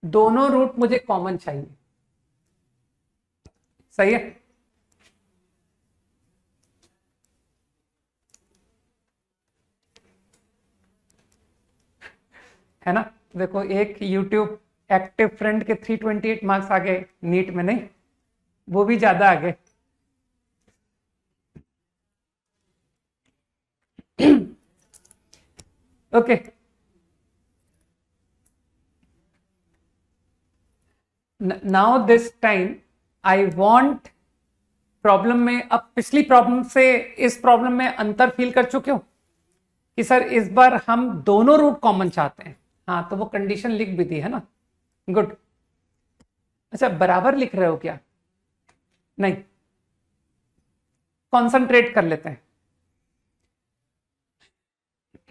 दोनों रूट मुझे कॉमन चाहिए, सही है ना। देखो, एक यूट्यूब एक्टिव फ्रेंड के 328 मार्क्स आ गए, नीट में नहीं, वो भी ज्यादा आ गए। Okay, now this time I want problem में, अब पिछली प्रॉब्लम से इस प्रॉब्लम में अंतर फील कर चुके हो कि सर इस बार हम दोनों रूट कॉमन चाहते हैं। हाँ, तो वो कंडीशन लिख भी दी है ना, गुड। अच्छा, बराबर लिख रहे हो क्या? नहीं, कॉन्सेंट्रेट कर लेते हैं।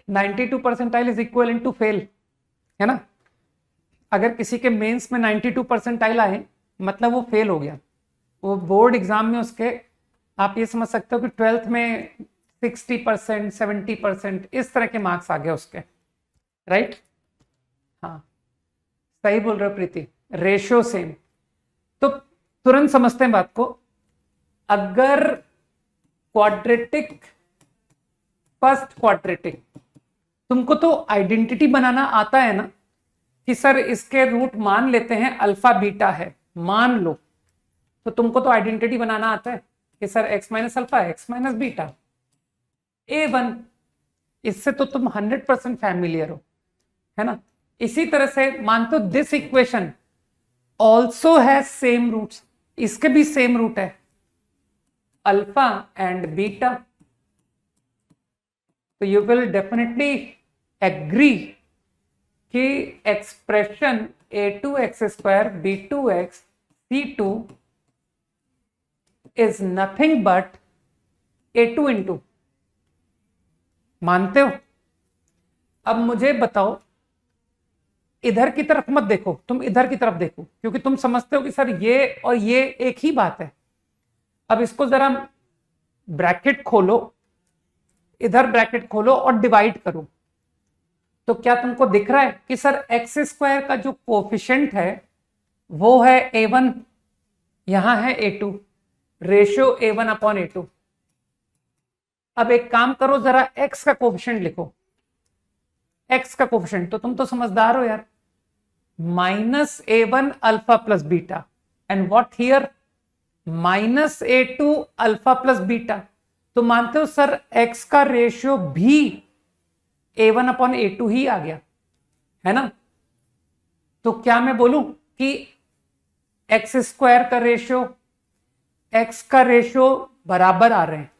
92 percentile is equal to fail, है ना। अगर किसी के मेंस में 92 परसेंटाइल आए, मतलब वो फेल हो गया। वो बोर्ड एग्जाम में उसके, आप ये समझ सकते हो कि 12th में 60%, 70%, इस तरह के मार्क्स आ गए उसके, राइट। हाँ, सही बोल रहे हो प्रीति, रेशियो सेम। तो तुरंत समझते हैं बात को। अगर क्वाड्रेटिक, फर्स्ट क्वाड्रेटिक, तुमको तो आइडेंटिटी बनाना आता है ना कि सर इसके रूट मान लेते हैं अल्फा बीटा है, मान लो। तो तुमको तो आइडेंटिटी बनाना आता है कि sir x minus alpha, x minus beta, A1। इससे तो तुम 100% फैमिलियर हो, है ना। इसी तरह से मानते हो this equation also has same roots, इसके भी सेम रूट है अल्फा एंड बीटा। तो यू विल डेफिनेटली एग्री कि expression a2x² b2x c2 is nothing but a2 into मानते हो? अब मुझे बताओ, इधर की तरफ मत देखो, तुम इधर की तरफ देखो, क्योंकि तुम समझते हो कि सर ये और ये एक ही बात है। अब इसको जरा ब्रैकेट खोलो, इधर ब्रैकेट खोलो और डिवाइड करो, तो क्या तुमको दिख रहा है कि सर एक्स स्क्वायर का जो कोफिशिएंट है वो है a1, यहां है a2, ratio a1 upon a2। अब एक काम करो, जरा x का कोफिशिएंट लिखो, x का कोफिशिएंट, तो तुम तो समझदार हो यार, -a1 alpha plus beta and what here -a2 alpha plus beta. तो मानते हो सर x का रेशियो भी a1 अपॉन a2 ही आ गया, है ना? तो क्या मैं बोलूं कि एक्स स्क्वायर का रेशियो, एक्स का रेशियो बराबर आ रहे हैं,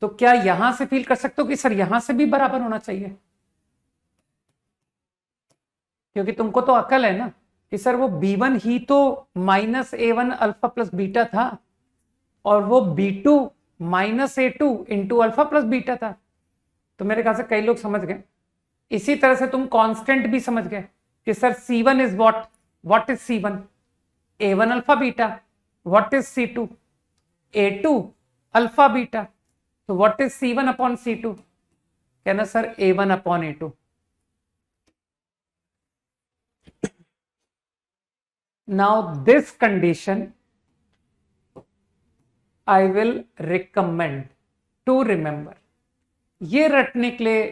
तो क्या यहां से फील कर सकते हो कि सर यहां से भी बराबर होना चाहिए? क्योंकि तुमको तो अकल है ना कि सर वो b1 ही तो -a1 अल्फा प्लस बीटा था, और वो b2 -a2 into alpha plus beta था। तो मेरे ख्याल से कई लोग समझ गए। इसी तरह से तुम कांस्टेंट भी समझ गए कि sir c1 is what is c1, a1 alpha beta, what is c2, a2 alpha beta, तो what is c1 upon c2, कहना sir a1 upon a2। Now this condition I will recommend to remember, ये रटने के लिए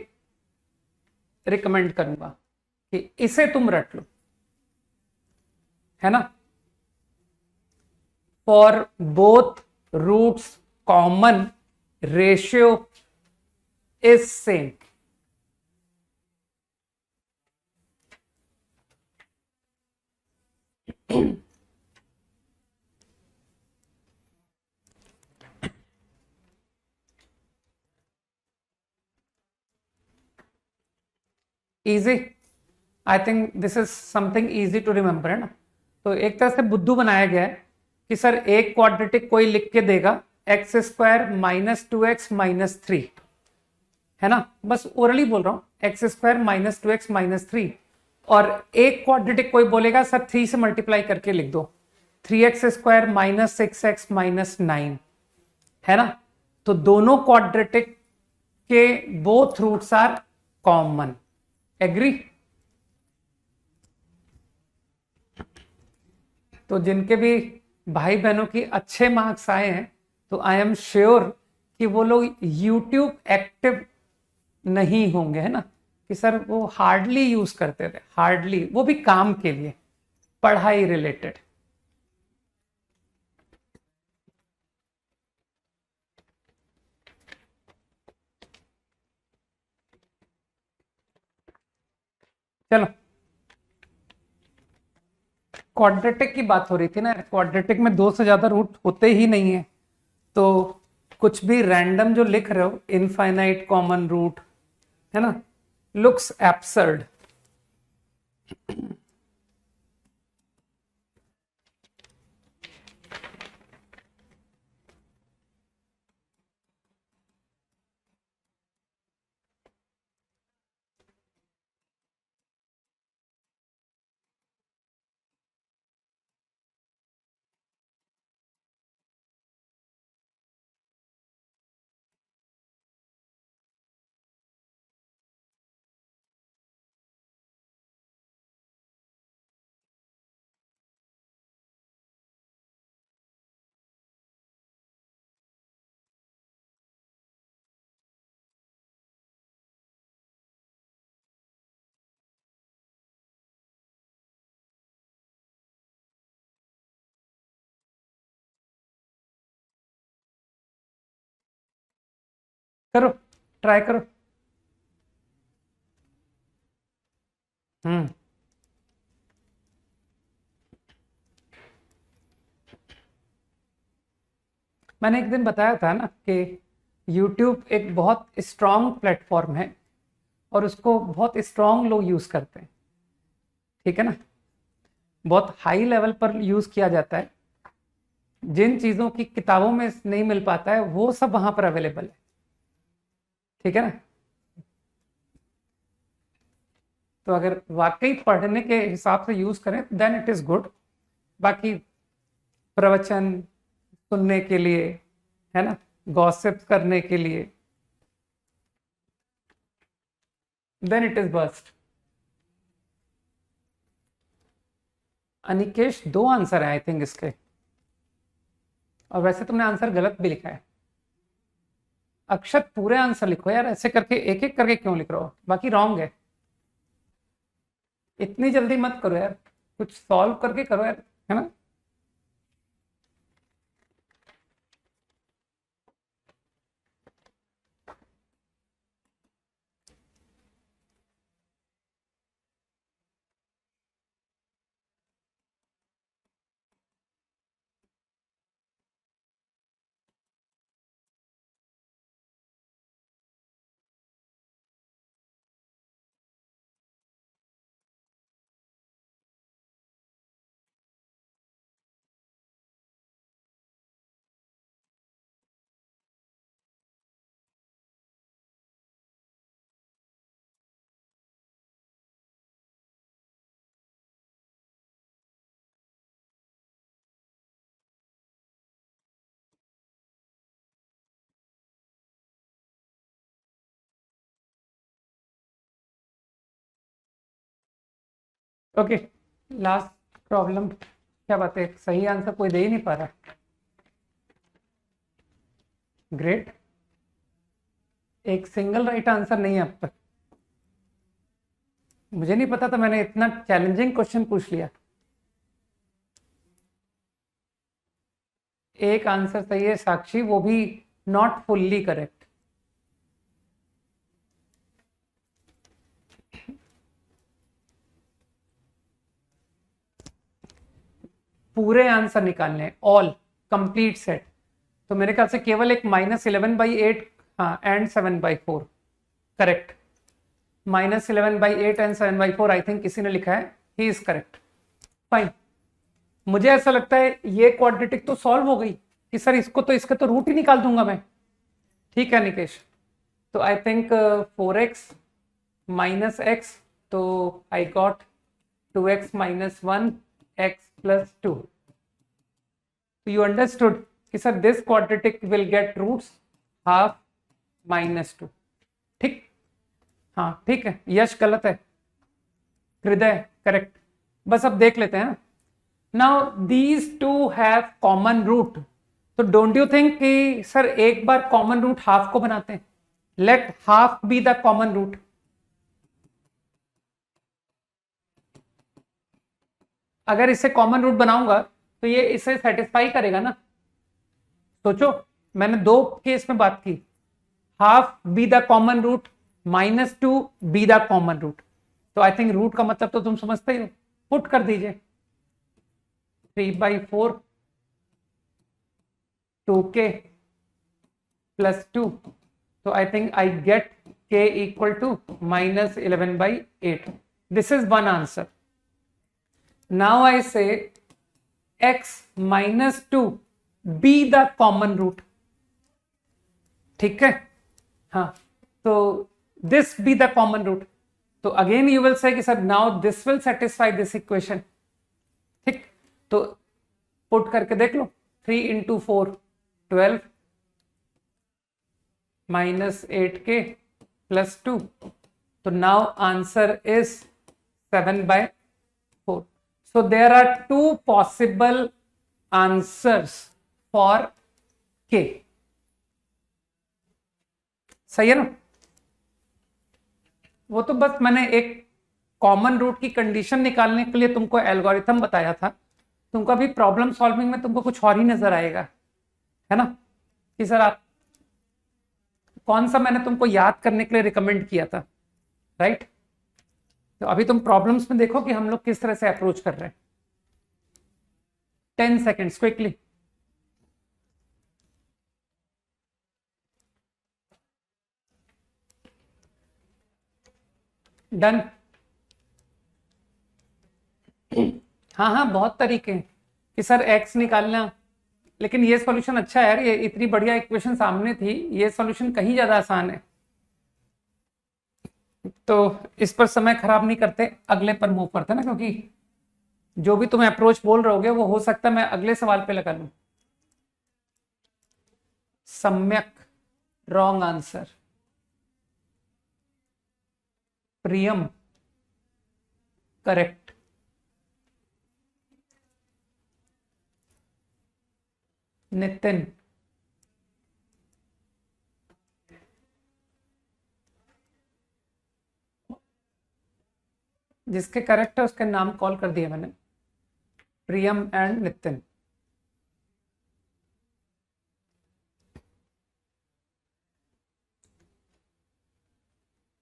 recommend करूंगा कि इसे तुम रट लो, है ना? For both roots common ratio is same. Easy, I think this is something easy to remember, है ना? तो एक तरह से बुद्धू बनाया गया है कि सर एक क्वाड्रेटिक कोई लिख के देगा एक्स स्क्वायर -2x-3, है ना? बस ओरली बोल रहा हूं, एक्स स्क्वायर -2x-3, और एक क्वाड्रेटिक कोई बोलेगा सर 3 से मल्टीप्लाई करके लिख दो, 3x स्क्वायर -6x-9, है ना? तो दोनों क्वाड्रेटिक के both roots are common. Agree? तो जिनके भी भाई बहनों की अच्छे मार्क्स आए हैं, तो आई एम श्योर कि वो लोग YouTube एक्टिव नहीं होंगे, है ना? कि सर वो हार्डली यूज करते थे, हार्डली, वो भी काम के लिए, पढ़ाई रिलेटेड। चलो, क्वाड्रेटिक की बात हो रही थी ना, क्वाड्रेटिक में 2 से ज्यादा रूट होते ही नहीं है, तो कुछ भी रैंडम जो लिख रहे हो, इनफाइनाइट कॉमन रूट, है ना, लुक्स एब्सर्ड। करो, ट्राई करो। हम्म, मैंने एक दिन बताया था ना कि YouTube एक बहुत स्ट्रांग प्लेटफॉर्म है और उसको बहुत स्ट्रांग लोग यूज करते हैं, ठीक है ना? बहुत हाई लेवल पर यूज किया जाता है। जिन चीजों की किताबों में नहीं मिल पाता है वो सब वहां पर अवेलेबल है, ठीक है ना? तो अगर वाकई पढ़ने के हिसाब से यूज करें देन इट इज गुड। बाकी प्रवचन सुनने के लिए, है ना, गॉसिप करने के लिए, then it is best. Anikesh 2 answer है आई थिंक इसके, और वैसे तुमने आंसर गलत भी लिखा है। अक्षत पूरे आंसर लिखो यार, ऐसे करके एक एक करके क्यों लिख रहे हो, बाकी रॉन्ग है। इतनी जल्दी मत करो यार, कुछ सॉल्व करके करो यार, है ना। Okay, last problem. क्या बात है, सही आंसर कोई दे ही नहीं पा रहा। ग्रेट, एक सिंगल राइट आंसर नहीं है अब तक। मुझे नहीं पता था मैंने इतना चैलेंजिंग क्वेश्चन पूछ लिया। एक आंसर सही है साक्षी, वो भी नॉट फुल्ली करेक्ट। पूरे आंसर निकालने, ऑल कंप्लीट सेट। तो मेरे ख्याल से केवल एक -11/8, हाँ, and 7/4 correct. -11/8 and 7/4 I think किसी ने लिखा है, ही इज करेक्ट। फाइन, मुझे ऐसा लगता है ये क्वाड्रेटिक तो सॉल्व हो गई कि सर इसको तो इसका तो रूट ही निकाल दूंगा मैं। ठीक है निकेश, तो आई थिंक 4x - x, तो आई गॉट 2x - 1 x + 2। तो यू अंडरस्टूड कि sir this quadratic will get roots half -2। ठीक, हाँ ठीक है, यश गलत है, हृदय करेक्ट। बस अब देख लेते हैं। Now these two have common root, तो डोंट यू थिंक कि सर एक बार कॉमन रूट हाफ को बनाते हैं, let half be the common root. अगर इसे कॉमन रूट बनाऊंगा तो ये इसे सेटिस्फाई करेगा ना। सोचो, मैंने 2 केस में बात की, half be the common root, -2 be the common root. तो आई थिंक रूट का मतलब तो तुम समझते ही हो, पुट कर दीजिए 3/4 2k + 2। तो I think I get k = -11/8। This is one answer. Now I से x - 2 be the common root। ठीक है, हाँ, तो this be the common root। तो अगेन यू विल से कि sir now this will satisfy this equation. ठीक, तो put करके देख लो, 3 × 4 12 -8k + 2। तो now answer is 7/4। So there are 2 possible answers for k। सही है ना। वो तो बस मैंने एक कॉमन रूट की कंडीशन निकालने के लिए तुमको एल्गोरिथम बताया था। तुमको अभी प्रॉब्लम सॉल्विंग में तुमको कुछ और ही नजर आएगा, है ना, कि सर आप कौन सा मैंने तुमको याद करने के लिए रिकमेंड किया था, राइट। तो अभी तुम प्रॉब्लम्स में देखो कि हम लोग किस तरह से अप्रोच कर रहे हैं। 10 seconds क्विकली। डन। हाँ हाँ, बहुत तरीके हैं कि सर x निकालना, लेकिन ये सॉल्यूशन अच्छा है यार, ये इतनी बढ़िया इक्वेशन सामने थी, ये सॉल्यूशन कहीं ज्यादा आसान है। तो इस पर समय खराब नहीं करते, अगले पर मूव करते ना, क्योंकि जो भी तुम्हें अप्रोच बोल रहे होगे वो हो सकता है मैं अगले सवाल पे लगा लूं। सम्यक, रॉन्ग आंसर। प्रियम, करेक्ट। नितिन, जिसके करेक्ट है उसके नाम कॉल कर दिए मैंने, प्रियम एंड नितिन।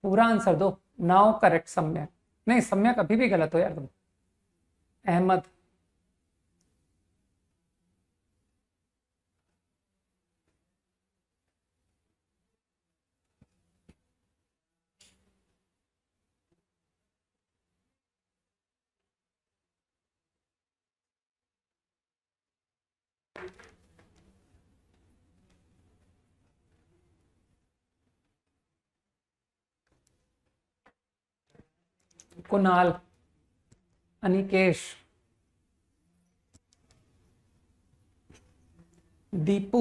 पूरा आंसर दो। नाउ करेक्ट सम्यक, नहीं सम्यक अभी भी गलत हो यार तुम। अहमद, कुणाल, अनिकेश, दीपू,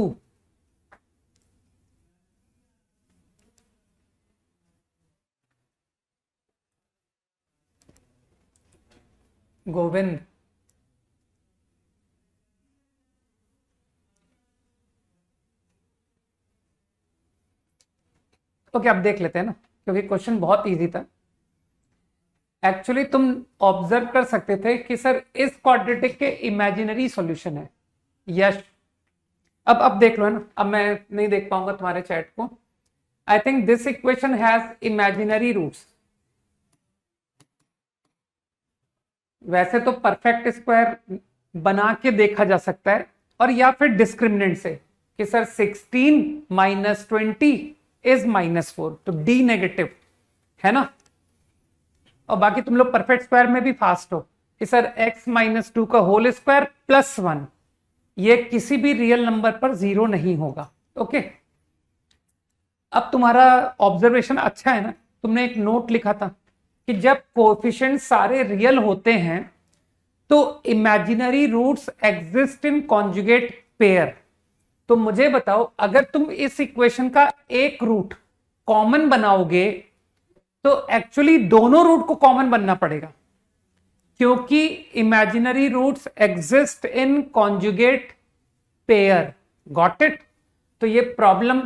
गोविंद, ओके अब देख लेते हैं ना, क्योंकि क्वेश्चन बहुत इजी था। एक्चुअली तुम ऑब्जर्व कर सकते थे कि सर इस क्वाड्रेटिक के इमेजिनरी सॉल्यूशन है। यश, अब देख लो है ना, अब मैं नहीं देख पाऊंगा तुम्हारे चैट को। I think this equation has imaginary roots. वैसे तो परफेक्ट स्क्वायर बना के देखा जा सकता है, और या फिर डिस्क्रिमिनेंट से कि सर 16 माइनस 20 इज -4, तो डी नेगेटिव है ना। और बाकी तुम लोग परफेक्ट स्क्वायर में भी फास्ट हो कि सर x-2 का होल स्क्वायर प्लस 1, ये किसी भी रियल नंबर पर 0 नहीं होगा। ओके, अब तुम्हारा ऑब्जर्वेशन अच्छा है ना। तुमने एक नोट लिखा था कि जब कोएफिशिएंट सारे रियल होते हैं तो imaginary roots exist in conjugate pair. तो मुझे बताओ, अगर तुम इस इक्वेशन का एक रूट कॉमन बनाओगे तो एक्चुअली दोनों रूट को कॉमन बनना पड़ेगा, क्योंकि imaginary roots exist in conjugate pair. Got it. तो ये प्रॉब्लम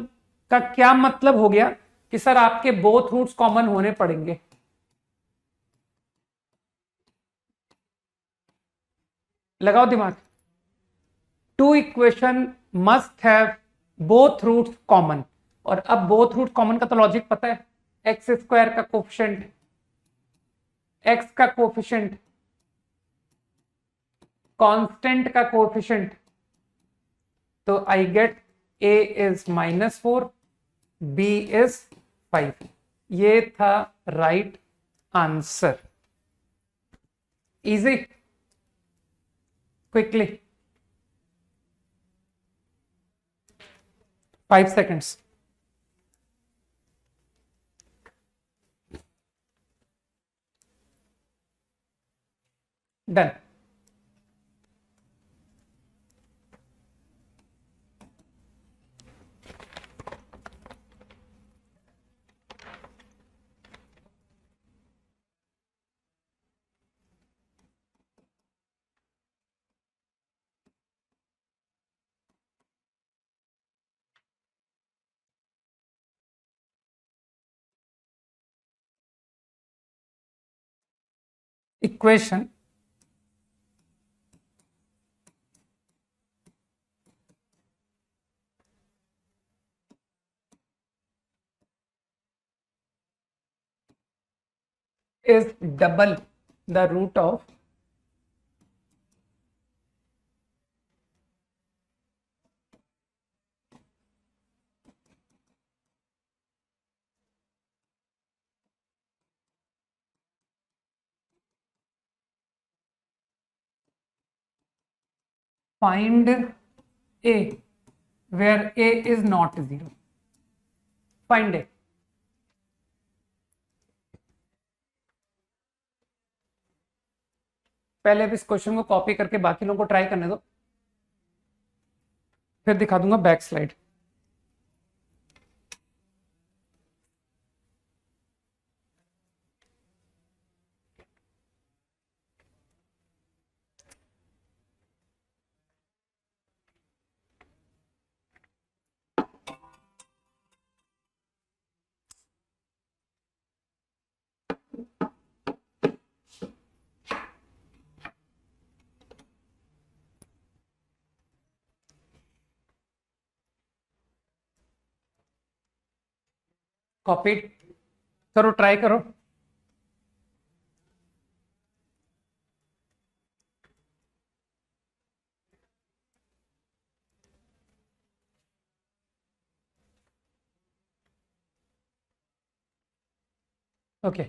का क्या मतलब हो गया कि सर आपके बोथ रूट्स कॉमन होने पड़ेंगे। लगाओ दिमाग। Two equation must have both roots common, और अब बोथ रूट कॉमन का तो लॉजिक पता है। एक्स स्क्वायर का कोफिशिएंट, एक्स का कोफिशिएंट, कांस्टेंट का कोफिशिएंट, तो I gate a is -4, b is 5। ये था right answer. Easy, quickly 5 seconds। Done. Equation is double the root of find a where a is not 0। find a, पहले अब इस question को copy करके बाकी लोगों को ट्राई करने दो, फिर दिखा दूंगा बैक स्लाइड। कॉपी करो, ट्राई करो। ओके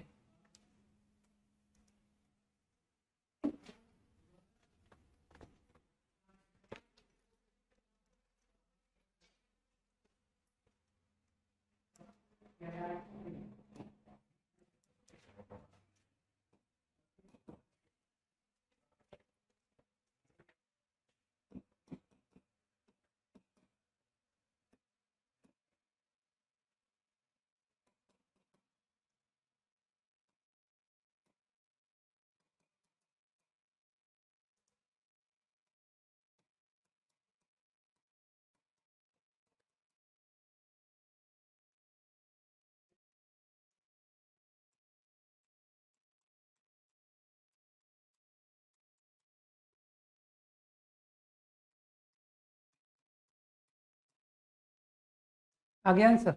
आ गया आंसर?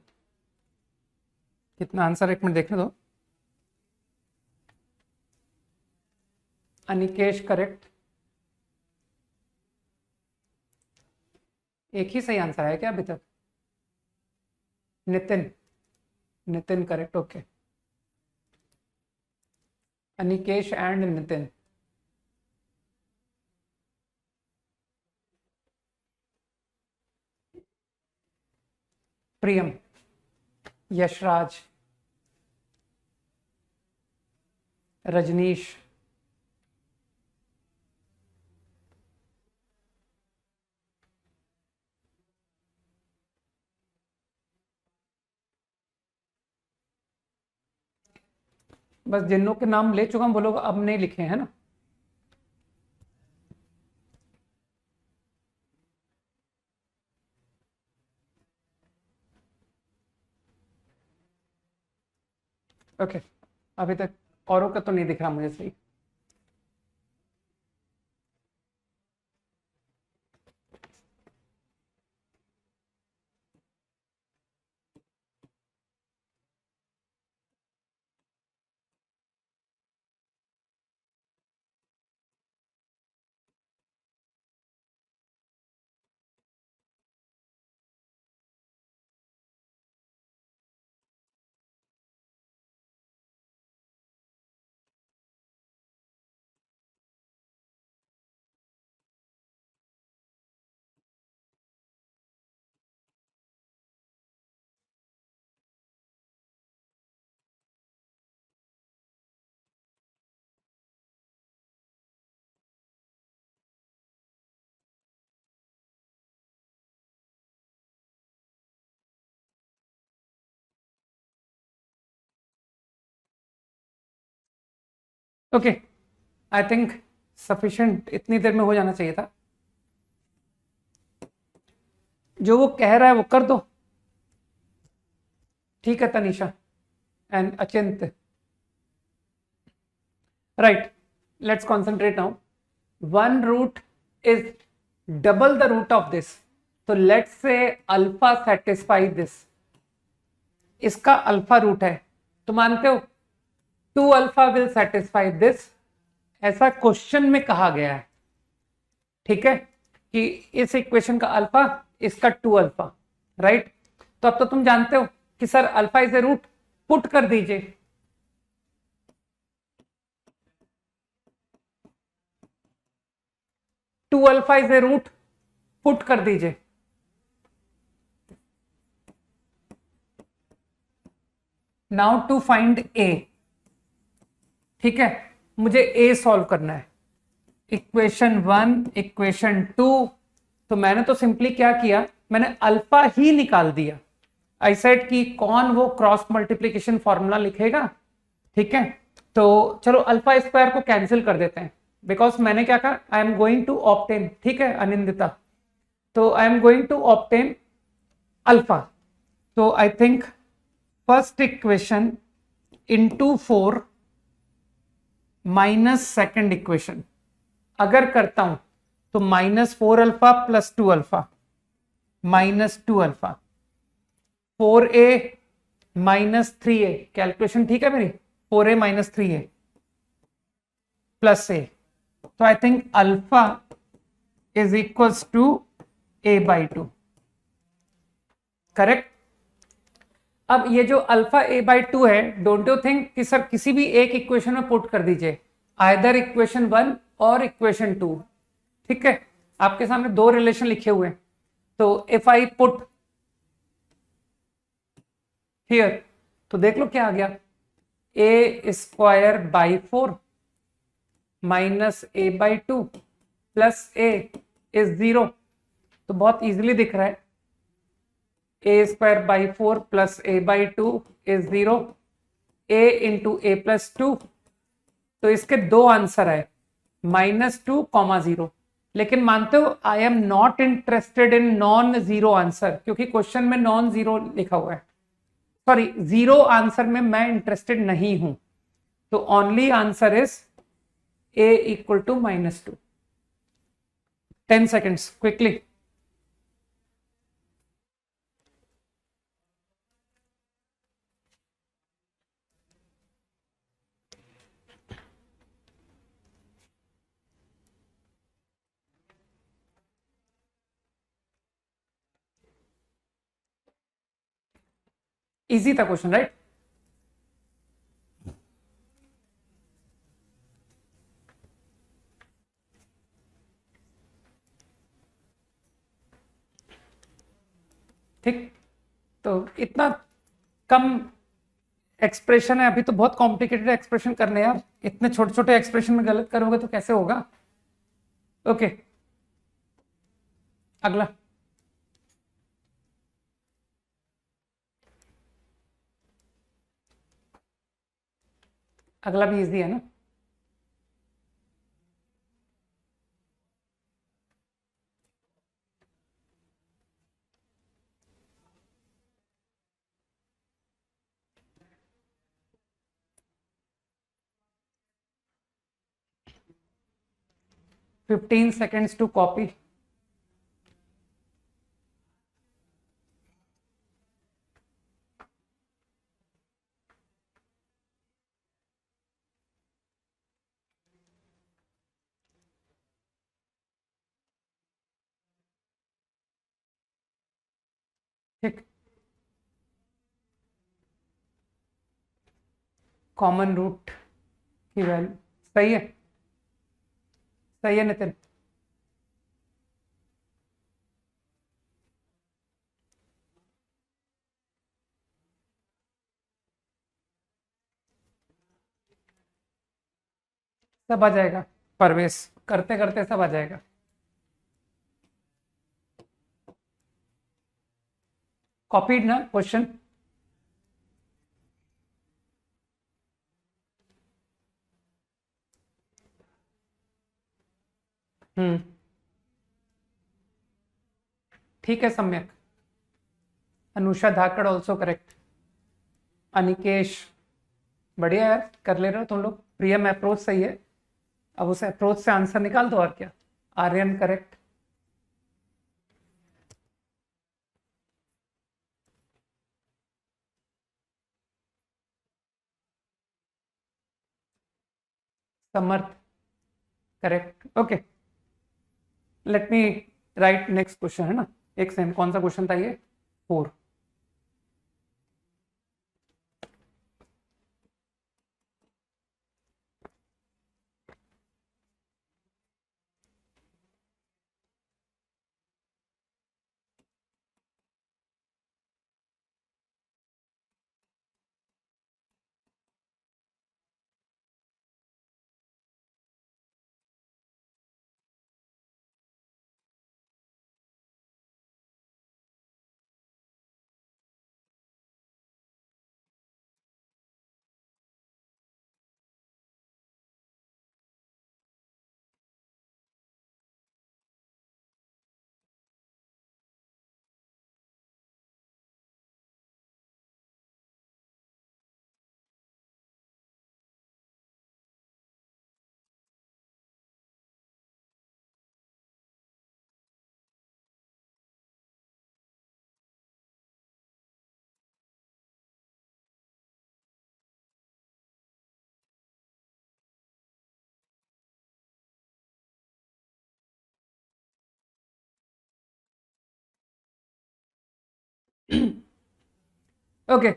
कितना आंसर, एक मिनट देखने दो। अनिकेश करेक्ट। एक ही सही आंसर है क्या अभी तक? Nitin, Nitin correct. Okay, Anikesh and Nitin. Priyam, Yashraj, Rajneesh, बस जिन लोग के नाम ले चुका हूं वो लोग अब नहीं लिखे हैं ना। ओके, अभी तक औरों का तो नहीं दिख रहा मुझे सही। ओके, आई थिंक सफिशिएंट, इतनी देर में हो जाना चाहिए था। जो वो कह रहा है वो कर दो। ठीक है Tanisha and Achint. Right, let's concentrate now. One root is double the root of this, तो let's say alpha satisfy this. इसका अल्फा रूट है, तो मानते हो 2 अल्फा विल सेटिस्फाई दिस, ऐसा क्वेश्चन में कहा गया है। ठीक है, कि इस इक्वेशन का अल्फा, इसका 2 अल्फा। राइट, तो अब तो तुम जानते हो कि sir alpha is a root, put कर दीजिए। Two alpha is a root, put कर दीजिए। Now to find a. ठीक है, मुझे ए सॉल्व करना है। Equation 1, equation 2। तो मैंने तो सिंपली क्या किया, मैंने अल्फा ही निकाल दिया। आई सेड कि कौन वो क्रॉस मल्टीप्लीकेशन फॉर्मूला लिखेगा, ठीक है। तो चलो अल्फा स्क्वायर को कैंसिल कर देते हैं, बिकॉज मैंने क्या कहा, I am going to obtain, ठीक है अनिंदिता, तो I am going to obtain alpha. तो I think first equation into 4 minus second equation अगर करता हूं तो -4 alpha plus 2 alpha minus 2 alpha, 4a -3a, calculation ठीक है मेरी, 4a -3a प्लस a। तो I think alpha is equals to a/2, correct. अब ये जो अल्फा a/2 है, डोंट यू थिंक कि सर किसी भी एक इक्वेशन में पुट कर दीजिए, आइदर इक्वेशन 1 और इक्वेशन 2, ठीक है। आपके सामने दो रिलेशन लिखे हुए हैं, तो इफ आई पुट हियर, तो देख लो क्या आ गया, a² minus a/2 plus a is 0। तो बहुत इजीली दिख रहा है, a² plus a/2 is 0, a into a+2। तो इसके दो आंसर है, -2, 0। लेकिन मानते हो आई am not interested in non zero answer, क्योंकि क्वेश्चन में नॉन जीरो लिखा हुआ है, सॉरी जीरो आंसर में मैं इंटरेस्टेड नहीं हूं। तो only answer is a equal to -2। 10 seconds quickly. Easy था क्वेश्चन, राइट। ठीक, तो इतना कम एक्सप्रेशन है, अभी तो बहुत कॉम्प्लिकेटेड एक्सप्रेशन करने यार, इतने छोटे छोटे एक्सप्रेशन में गलत करोगे तो कैसे होगा। ओके, अगला। अगला भी इजी है ना। Fifteen seconds to copy. ठीक, कॉमन रूट की वैल्यू, सही है, सही है नितिन। सब आ जाएगा, परवेश करते करते सब आ जाएगा। कॉपीड ना क्वेश्चन। हम्म, ठीक है सम्यक। अनुषा धाकड़ ऑल्सो करेक्ट। अनिकेश, बढ़िया यार, कर ले रहे हो तुम लोग। प्रियम अप्रोच सही है, अब उस अप्रोच से आंसर निकाल दो और क्या। Aryan correct. Samarth correct. Okay, let me write next question, है ना। एक सेकंड, कौन सा क्वेश्चन था ये, 4। ओके,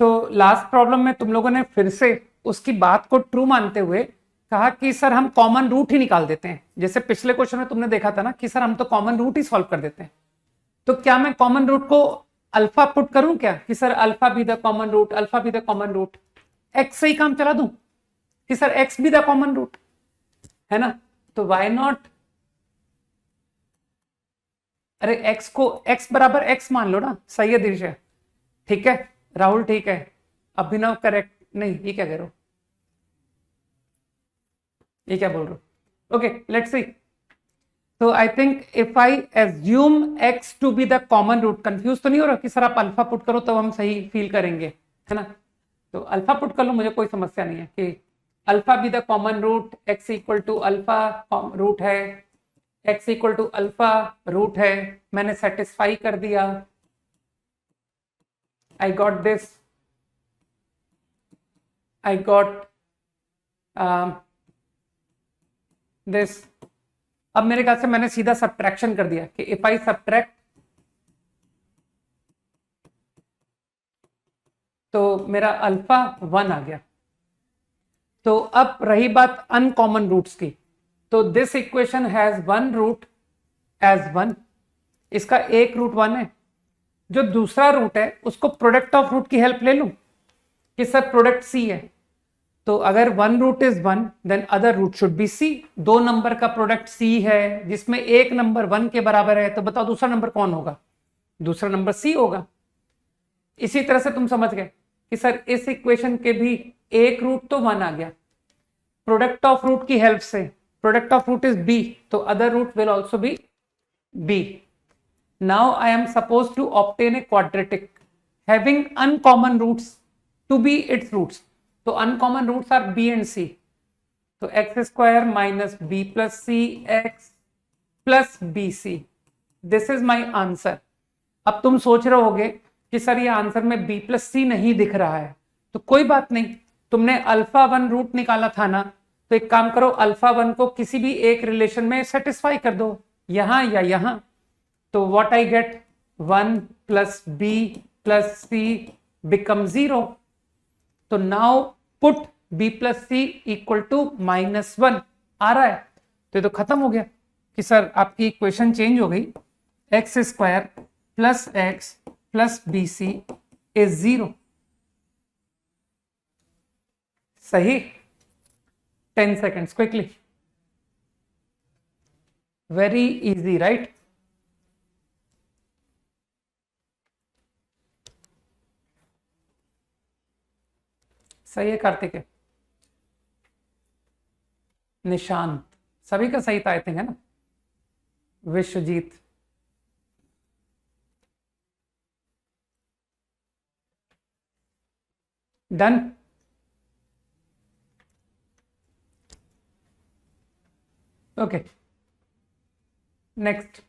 तो लास्ट प्रॉब्लम में तुम लोगों ने फिर से उसकी बात को ट्रू मानते हुए कहा कि सर हम कॉमन रूट ही निकाल देते हैं। जैसे पिछले क्वेश्चन में तुमने देखा था ना कि सर हम तो कॉमन रूट ही सॉल्व कर देते हैं। तो क्या मैं कॉमन रूट को अल्फा पुट करूं क्या, कि sir alpha be the common root, alpha be the common root, x से ही काम चला दूं कि sir x be the common root, है ना? तो वाई नॉट, अरे एक्स को एक्स बराबर एक्स मान लो ना, सही है दिशा, ठीक है राहुल, ठीक है, अभिनव करेक्ट, नहीं ये क्या कह रहे हो, ये क्या बोल रहे हो? Okay let's see. तो I think if I assume x to be the common root, confuse तो नहीं हो रहा कि सर आप अल्फा पुट करो तो हम सही फील करेंगे, है ना? तो अल्फा पुट कर लो, मुझे कोई समस्या नहीं है कि alpha be the common root, x equal to alpha root है, x equal to alpha root है, मैंने सेटिस्फाई कर दिया, I got this, I got this. अब मेरे ख्याल से मैंने सीधा सब्ट्रैक्शन कर दिया कि इफ आई सब्ट्रैक्ट, तो मेरा अल्फा 1 आ गया। तो अब रही बात अनकॉमन रूट्स की, तो this equation has one root as 1, इसका एक रूट 1 है। जो दूसरा रूट है उसको प्रोडक्ट ऑफ रूट की हेल्प ले लूं कि सर प्रोडक्ट सी है, तो अगर one root is 1 then other root should be c. दो नंबर का प्रोडक्ट सी है जिसमें एक नंबर 1 के बराबर है, तो बताओ दूसरा नंबर कौन होगा? दूसरा नंबर सी होगा। इसी तरह से तुम समझ गए कि सर इस इक्वेशन के भी एक रूट तो 1 आ गया, प्रोडक्ट ऑफ रूट की हेल्प से, product of root is b, तो other root will also be b. Now I am suppose to obtain a quadratic having uncommon roots to be its roots. तो uncommon roots are b and c, तो x square minus b plus c x plus b c, this is my answer. अब तुम सोच रहे होगे कि sir ये answer में बी प्लस सी नहीं दिख रहा है, तो कोई बात नहीं, तुमने अल्फा 1 रूट निकाला था ना, तो एक काम करो, अल्फा 1 को किसी भी एक रिलेशन में सेटिस्फाई कर दो, यहां या यहां। तो what I get, 1 plus b plus c become 0। तो now put b plus c equal to -1 आ रहा है, तो ये तो खत्म हो गया कि सर आपकी इक्वेशन चेंज हो गई, x square plus x plus b c is 0। सही, 10 seconds quickly, very easy right? सही है कार्तिक है, निशांत, सभी का सही था आई थिंक, है ना? विश्वजीत, डन। ओके नेक्स्ट,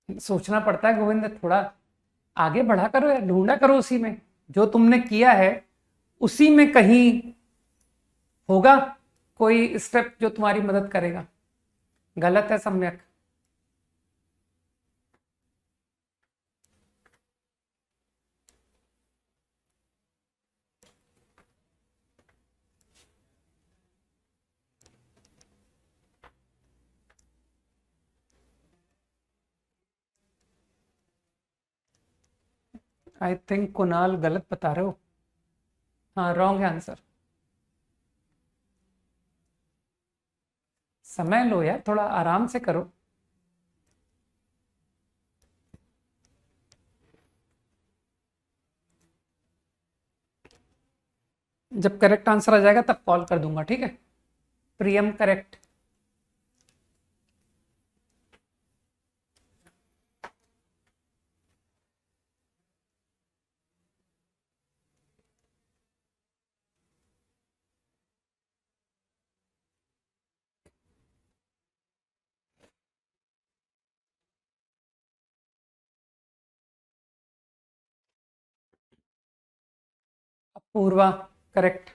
सोचना पड़ता है गोविंद, थोड़ा आगे बढ़ा करो या ढूंढा करो उसी में, जो तुमने किया है उसी में कहीं होगा कोई स्टेप जो तुम्हारी मदद करेगा। गलत है सम्यक। आई थिंक कुणाल गलत बता रहे हो, हाँ रॉन्ग है आंसर। समय लो यार, थोड़ा आराम से करो। जब करेक्ट आंसर आ जाएगा तब कॉल कर दूंगा, ठीक है? प्रियम करेक्ट, पूर्वा करेक्ट,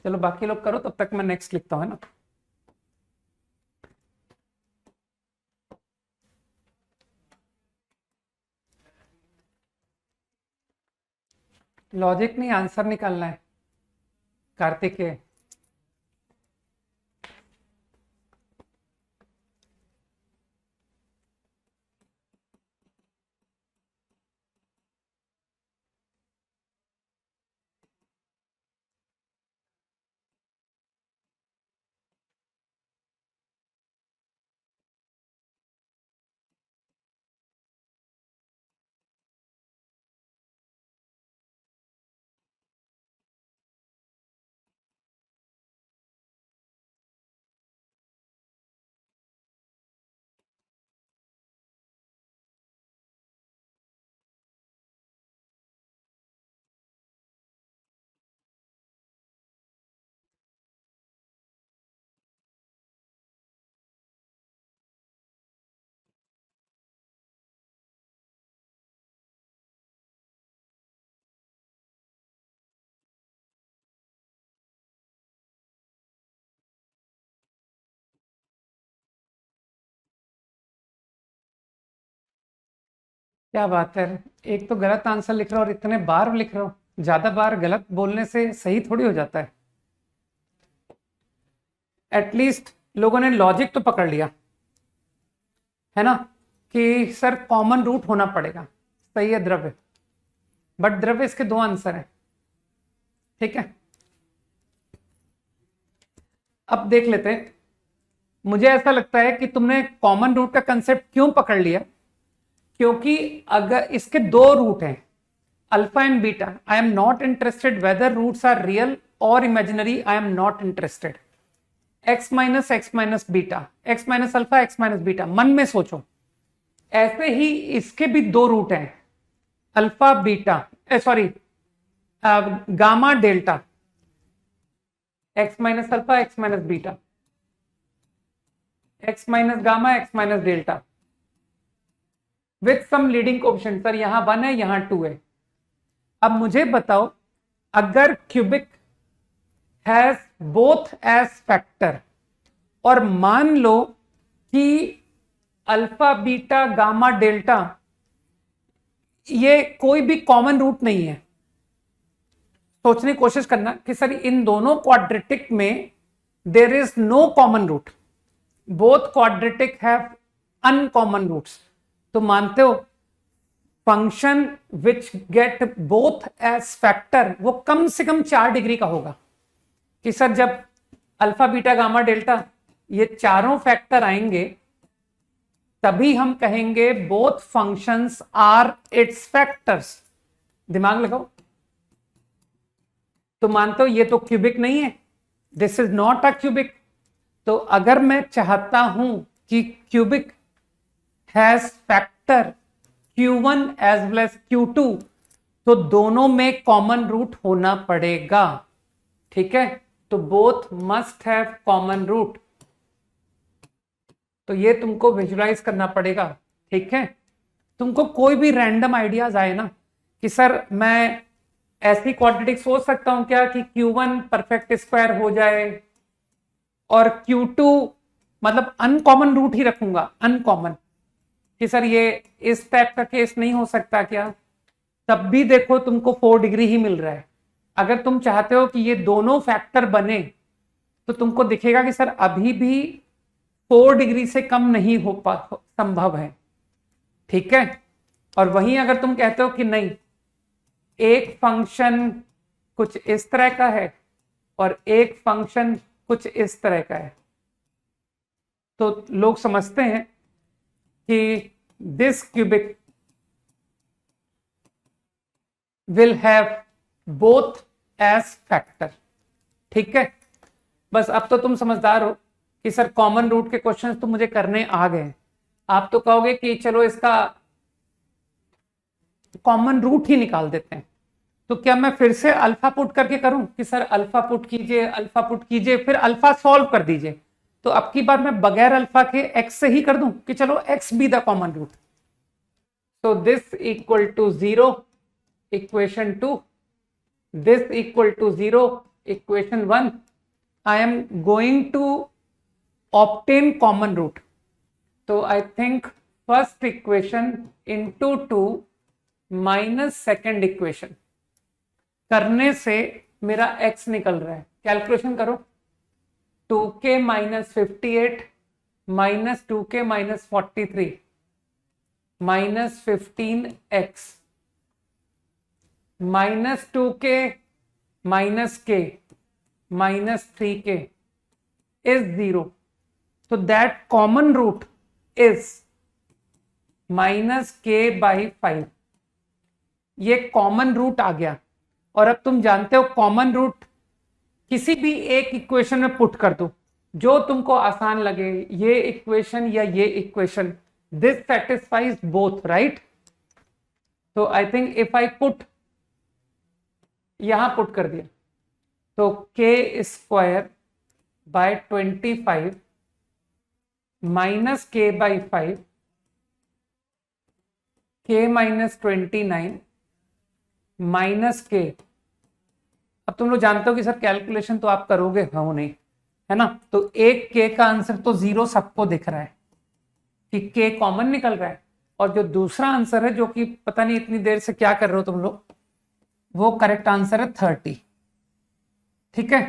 चलो बाकी लोग करो, तब तक मैं नेक्स्ट लिखता हूँ, है ना। लॉजिक नहीं, आंसर निकालना है कार्तिक के। क्या बात है, एक तो गलत आंसर लिख रहा हो और इतने बार लिख रहा हो। ज्यादा बार गलत बोलने से सही थोड़ी हो जाता है। एटलीस्ट लोगों ने लॉजिक तो पकड़ लिया, है ना, कि सर कॉमन रूट होना पड़ेगा। सही है द्रव्य, बट द्रव्य इसके दो आंसर है। ठीक है, अब देख लेते हैं। मुझे ऐसा लगता है कि तुमने कॉमन रूट का कंसेप्ट क्यों पकड़ लिया, क्योंकि अगर इसके दो रूट हैं, alpha and beta. I am not interested whether roots are real और imaginary, I am not interested. X minus beta, x minus alpha, x minus beta, मन में सोचो। ऐसे ही इसके भी दो रूट हैं, alpha beta, sorry gamma delta, x minus alpha, x minus beta, x minus gamma, x minus delta, with some leading coefficient. Sir यहां 1 है, यहां 2 है। अब मुझे बताओ, अगर cubic has both as factor, और मान लो कि अल्फा बीटा गामा डेल्टा ये कोई भी कॉमन रूट नहीं है। सोचने की कोशिश करना कि सर इन दोनों क्वाड्रेटिक में there is no common root, both quadratic have uncommon roots. तो मानते हो function which get both as factor वो कम से कम 4 डिग्री का होगा। कि सर जब अल्फा बीटा गामा डेल्टा ये चारों फैक्टर आएंगे, तभी हम कहेंगे both functions are its factors. दिमाग लगाओ। तो मानते हो ये तो क्यूबिक नहीं है, this is not a cubic. तो अगर मैं चाहता हूं कि cubic has factor Q1 as well as Q2, तो दोनों में कॉमन रूट होना पड़ेगा। ठीक है, तो both must have common root. तो ये तुमको विजुलाइज करना पड़ेगा। ठीक है, तुमको कोई भी रैंडम आइडियाज आए ना कि सर मैं ऐसी क्वाड्रेटिक सोच सकता हूं क्या कि Q1 परफेक्ट स्क्वायर हो जाए और Q2 मतलब अनकॉमन रूट ही रखूंगा, अनकॉमन, कि सर ये इस टाइप का केस नहीं हो सकता क्या? तब भी देखो तुमको 4 डिग्री ही मिल रहा है। अगर तुम चाहते हो कि ये दोनों फैक्टर बने, तो तुमको दिखेगा कि सर अभी भी 4 डिग्री से कम नहीं हो संभव है। ठीक है, और वहीं अगर तुम कहते हो कि नहीं, एक फंक्शन कुछ इस तरह का है और एक फंक्शन कुछ इस तरह का है, तो लोग समझते हैं कि this cubic will have both as factor. ठीक है, बस अब तो तुम समझदार हो कि सर कॉमन रूट के क्वेश्चंस तो मुझे करने आ गए। आप तो कहोगे कि चलो इसका कॉमन रूट ही निकाल देते हैं। तो क्या मैं फिर से अल्फा पुट करके करूं कि सर अल्फा पुट कीजिए, अल्फा पुट कीजिए, फिर अल्फा सॉल्व कर दीजिए? तो अब की बार मैं बगैर अल्फा के एक्स से ही कर दूं कि चलो x be the common root. तो this equal to 0, equation 2, this equal to 0, equation 1 I am going to obtain common root. तो I think first equation into 2 minus second equation करने से मेरा x निकल रहा है। कैलकुलेशन करो, 2k minus 58 minus 2k minus 43 minus 15x minus 2k minus k minus 3k is 0. So that common root is minus k by 5। ये common root आ गया। और अब तुम जानते हो कॉमन रूट किसी भी एक इक्वेशन में पुट कर दो, जो तुमको आसान लगे, ये इक्वेशन या ये equation, this satisfies both, right. तो I think if I put, यहां पुट कर दिया, तो k square by 25 minus k by 5 k minus 29 minus k। अब तुम लोग जानते हो कि सर कैलकुलेशन तो आप करोगे, हाँ नहीं, है ना। तो एक k का आंसर तो 0 सबको दिख रहा है कि k कॉमन निकल रहा है, और जो दूसरा आंसर है, जो कि पता नहीं इतनी देर से क्या कर रहे हो तुम लोग, वो करेक्ट आंसर है 30। ठीक है,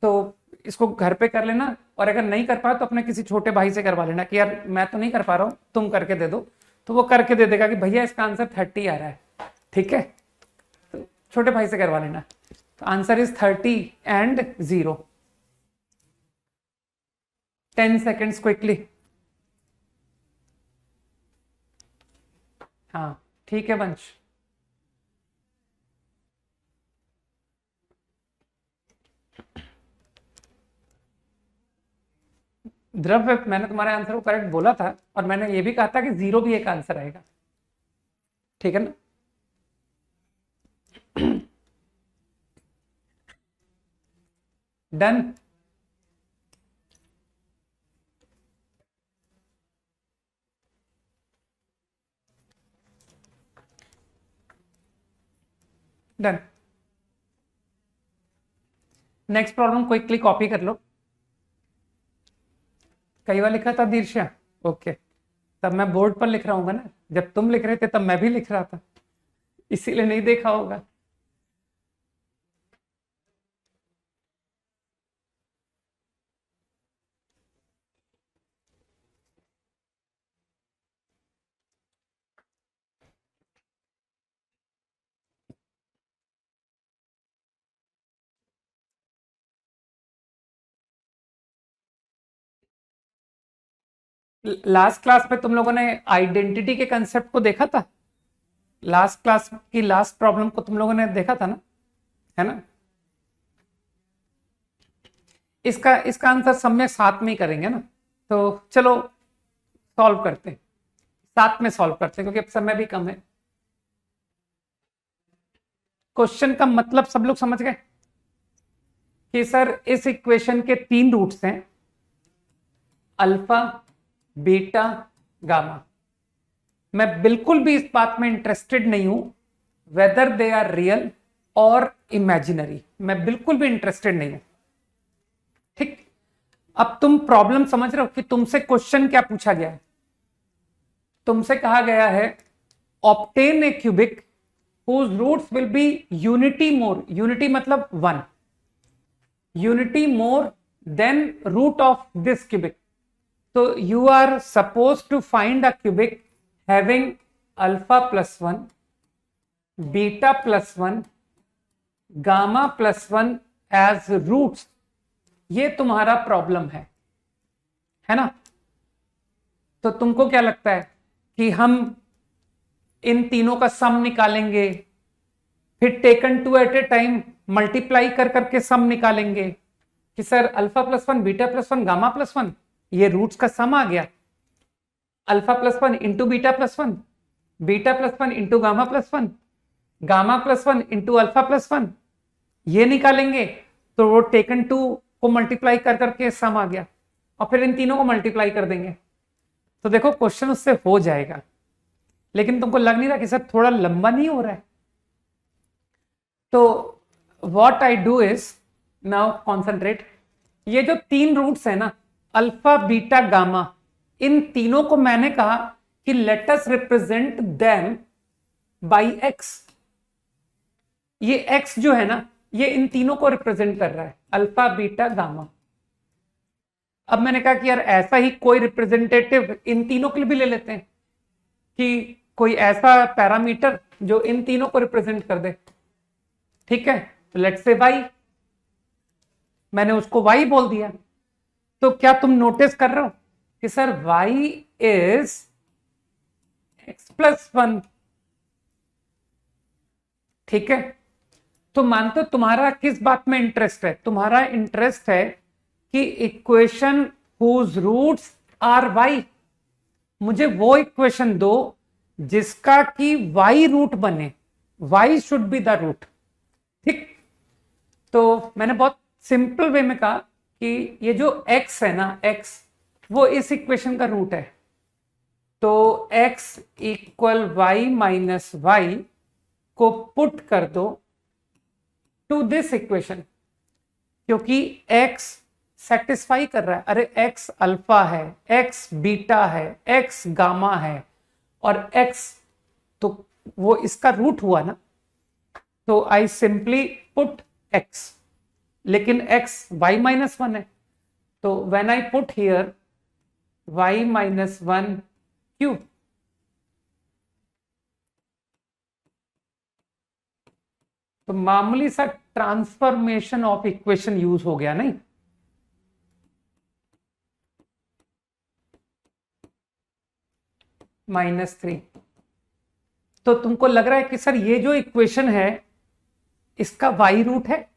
तो इसको घर पे कर लेना, और अगर नहीं कर पाओ तो अपने किसी छोटे भाई से करवा लेना कि यार मैं तो नहीं कर पा रहा हूं, तुम करके दे दो, तो वो करके दे देगा कि भैया इसका आंसर 30 आ रहा है। ठीक है, तो छोटे भाई से करवा लेना। तो answer is 30 and 0। 10 seconds quickly. हाँ ठीक है वंश। द्रव्य, मैंने तुम्हारे आंसर को करेक्ट बोला था, और मैंने ये भी कहा था कि 0 भी एक आंसर आएगा। ठीक है ना। Done. Done. Next problem quickly copy कर लो। कई बार लिखा था दीर्षा? ओके, तब मैं बोर्ड पर लिख रहा हूँ ना, जब तुम लिख रहे थे तब मैं भी लिख रहा था, इसीलिए नहीं देखा होगा। लास्ट क्लास में तुम लोगों ने आइडेंटिटी के कंसेप्ट को देखा था। लास्ट क्लास की लास्ट प्रॉब्लम को तुम लोगों ने देखा था ना, है ना। इसका इसका आंसर सब में साथ में ही करेंगे ना, तो चलो सॉल्व करते हैं, साथ में सॉल्व करते हैं, क्योंकि अब समय भी कम है। क्वेश्चन का मतलब सब लोग समझ गए कि सर इस इक्वेशन के 3 रूट्स हैं, अल्फा, बीटा, गामा। मैं बिल्कुल भी इस बात में इंटरेस्टेड नहीं हूं वेदर दे आर रियल और इमेजिनरी, मैं बिल्कुल भी इंटरेस्टेड नहीं हूं। ठीक, अब तुम प्रॉब्लम समझ रहे हो कि तुमसे क्वेश्चन क्या पूछा गया है। तुमसे कहा गया है obtain a cubic whose roots will be unity more, unity मतलब 1, unity more than root of this cubic. So you are supposed to find a cubic having alpha plus 1, beta plus 1, gamma plus 1 as roots. ये तुम्हारा problem है ना। तो तुमको क्या लगता है कि हम इन तीनों का सम निकालेंगे, फिर taken two at a time multiply कर करके सम निकालेंगे कि sir alpha plus 1, beta plus 1, gamma plus 1, ये रूट्स का सम आ गया, alpha plus 1 into beta plus 1, beta plus 1 into gamma plus 1, gamma plus 1 into alpha plus 1, ये निकालेंगे तो वो टेकन टू को मल्टीप्लाई कर करके सम आ गया, और फिर इन तीनों को मल्टीप्लाई कर देंगे। तो देखो क्वेश्चन उससे हो जाएगा, लेकिन तुमको लग नहीं रहा कि सर थोड़ा लंबा नहीं हो रहा है? तो what I do is, now concentrate, ये जो तीन रूट्स है ना, अल्फा बीटा गामा, इन तीनों को मैंने कहा कि let us represent them by x. ये एक्स जो है ना, ये इन तीनों को रिप्रेजेंट कर रहा है, अल्फा बीटा गामा। अब मैंने कहा कि यार ऐसा ही कोई रिप्रेजेंटेटिव इन तीनों के लिए भी ले लेते हैं, कि कोई ऐसा पैरामीटर जो इन तीनों को रिप्रेजेंट कर दे। ठीक है, तो लेट्स से वाई, मैंने उसको वाई बोल दिया। तो क्या तुम नोटिस कर रहे हो कि सर वाई इज x+1। ठीक है, तो मानते हो तुम्हारा किस बात में इंटरेस्ट है? तुम्हारा इंटरेस्ट है कि equation whose roots are y, मुझे वो इक्वेशन दो जिसका कि वाई रूट बने, y should be the root. ठीक, तो मैंने बहुत सिंपल वे में कहा कि ये जो x है ना, x वो इस इक्वेशन का रूट है। तो x equal y minus y को पुट कर दो टू दिस इक्वेशन, क्योंकि x सेटिस्फाई कर रहा है। अरे x अल्फा है, x बीटा है, x गामा है, और x तो वो इसका रूट हुआ ना। तो आई सिंपली पुट x, लेकिन x y-1 है, तो when I put here y-1 cube, तो मामूली सा ट्रांसफॉर्मेशन ऑफ इक्वेशन यूज हो गया नहीं? -3। तो तुमको लग रहा है कि सर ये जो इक्वेशन है इसका वाई रूट है,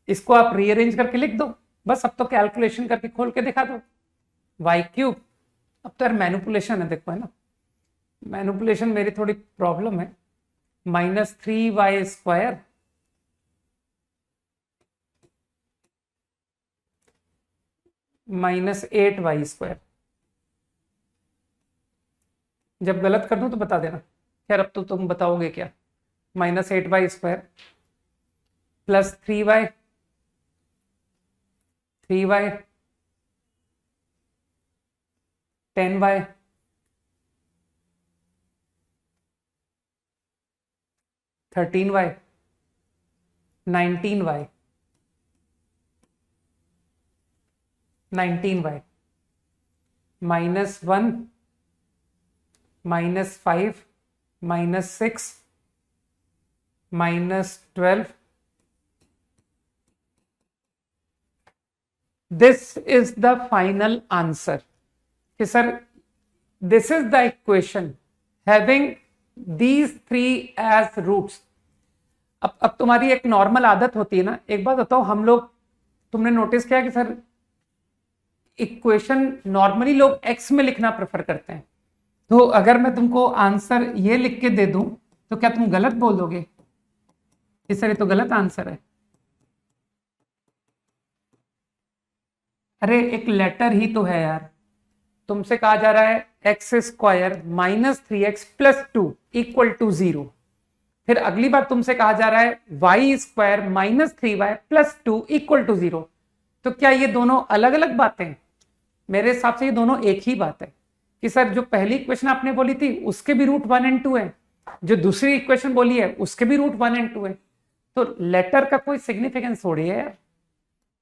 इसको आप रीअरेंज करके लिख दो बस। अब तो कैलकुलेशन करके खोल के दिखा दो, y3। अब तो यार मैनिपुलेशन है, देखो है ना, मैनिपुलेशन मेरी थोड़ी प्रॉब्लम है। -3y² -8y²। जब गलत कर दूं तो बता देना। खैर अब तो तुम बताओगे क्या। -8y² plus 3y 10y 13y 19y -1 -5 -6 -12। This is the final answer कि sir this is the equation having these 3 as roots. अब तुम्हारी एक नॉर्मल आदत होती है ना, एक बात बताओ, हम लोग, तुमने नोटिस किया कि सर इक्वेशन नॉर्मली लोग एक्स में लिखना प्रेफर करते हैं। तो अगर मैं तुमको आंसर ये लिख के दे दूं तो क्या तुम गलत बोल दोगे कि सर ये तो गलत आंसर है? अरे एक लेटर ही तो है यार। तुमसे कहा जा रहा है x² -3x + 2 = 0। फिर अगली बार तुमसे कहा जा रहा है y² -3y + 2 = 0। तो क्या ये दोनों अलग अलग बातें हैं? मेरे हिसाब से ये दोनों एक ही बात है कि सर जो पहली इक्वेशन आपने बोली थी उसके भी रूट 1 और 2 है, जो दूसरी इक्वेशन बोली है उसके भी रूट 1 और 2 है। तो लेटर का कोई सिग्निफिकेंस थोड़ी है यार।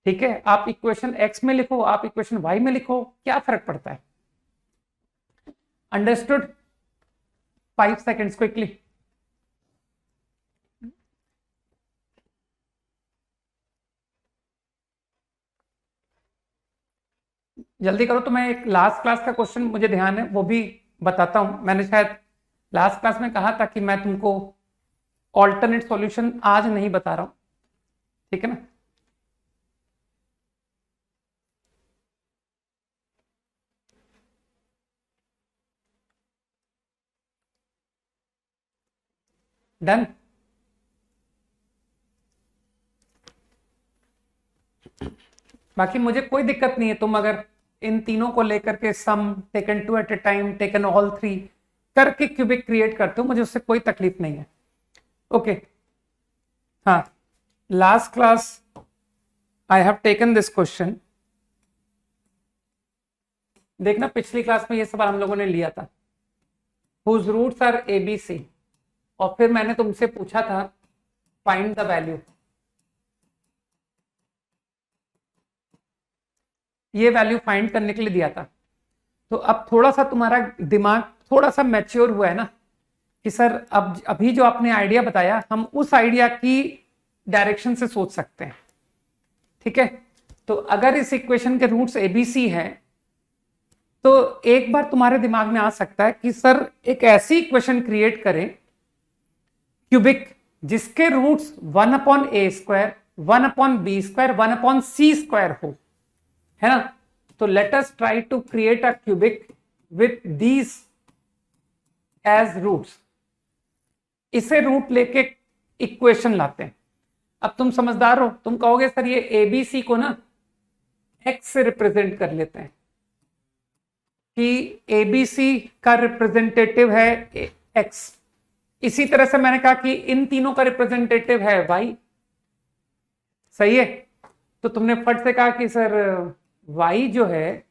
ठीक है, आप इक्वेशन x में लिखो, आप इक्वेशन y में लिखो, क्या फर्क पड़ता है? अंडरस्टूड? 5 seconds quickly. जल्दी करो, तो मैं एक लास्ट क्लास का क्वेश्चन मुझे ध्यान है वो भी बताता हूं। मैंने शायद लास्ट क्लास में कहा था कि मैं तुमको ऑल्टरनेट सॉल्यूशन आज नहीं बता रहा हूं, ठीक है ना? डन। बाकी मुझे कोई दिक्कत नहीं है, तुम अगर इन तीनों को लेकर के sum taken 2 at a time, taken all 3 करके क्यूबिक क्रिएट करते हो, मुझे उससे कोई तकलीफ नहीं है। ओके, हाँ last class I have taken this question. देखना पिछली क्लास में ये सवाल हम लोगों ने लिया था, whose roots are ABC, और फिर मैंने तुमसे पूछा था फाइंड द वैल्यू। ये वैल्यू फाइंड करने के लिए दिया था। तो अब थोड़ा सा तुम्हारा दिमाग थोड़ा सा मैच्योर हुआ है ना कि सर अब अभी जो आपने आइडिया बताया हम उस आइडिया की डायरेक्शन से सोच सकते हैं। ठीक है, तो अगर इस इक्वेशन के रूट्स एबीसी हैं तो एक बार तुम्हारे दिमाग में आ सकता है कि सर एक ऐसी इक्वेशन क्रिएट करें क्यूबिक जिसके रूट्स 1/a², 1/b², 1/c² हो, है ना। तो let us try to create a cubic with these as roots. इसे रूट लेके इक्वेशन लाते हैं। अब तुम समझदार हो, तुम कहोगे सर ये एबीसी को ना एक्स से रिप्रेजेंट कर लेते हैं कि एबीसी का रिप्रेजेंटेटिव है एक्स। इसी तरह से मैंने कहा कि इन तीनों का रिप्रेजेंटेटिव है वाई। सही है, तो तुमने फट से कहा कि सर वाई जो है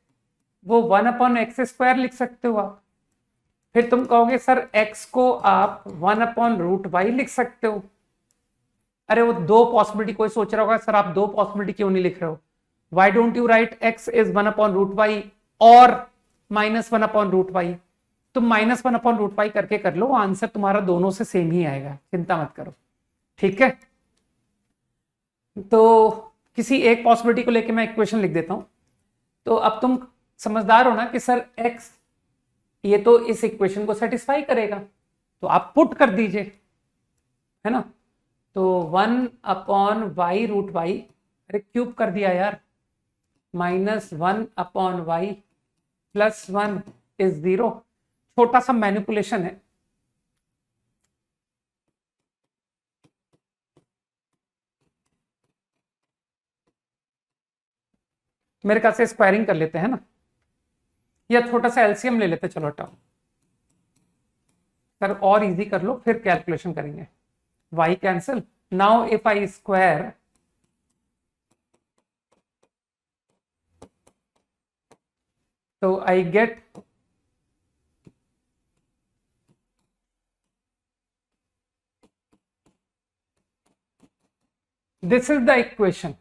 वो 1/x² लिख सकते हो आप। फिर तुम कहोगे सर x को आप 1/√y लिख सकते हो। अरे वो दो पॉसिबिलिटी, कोई सोच रहा होगा सर आप दो पॉसिबिलिटी क्यों नहीं लिख रहे हो, why don't you right x is 1/√y और -1/√y। तुम -1/√y करके कर लो, आंसर तुम्हारा दोनों से सेम ही आएगा, चिंता मत करो। ठीक है, तो किसी एक पॉसिबिलिटी को लेके मैं इक्वेशन लिख देता हूं। तो अब तुम समझदार हो ना कि सर x ये तो इस इक्वेशन को सेटिस्फाई करेगा, तो आप पुट कर दीजिए, है ना। तो 1/y√y, अरे क्यूब कर दिया यार, -1/y + 1 इज 0। छोटा सा मैनिपुलेशन है। मेरे ख्याल से स्क्वायरिंग कर लेते हैं ना, या छोटा सा एलसीएम ले लेते। चलो हटाओ सर, और इजी कर लो, फिर कैलकुलेशन करेंगे। y cancel. Now if I square तो I get this is the equation.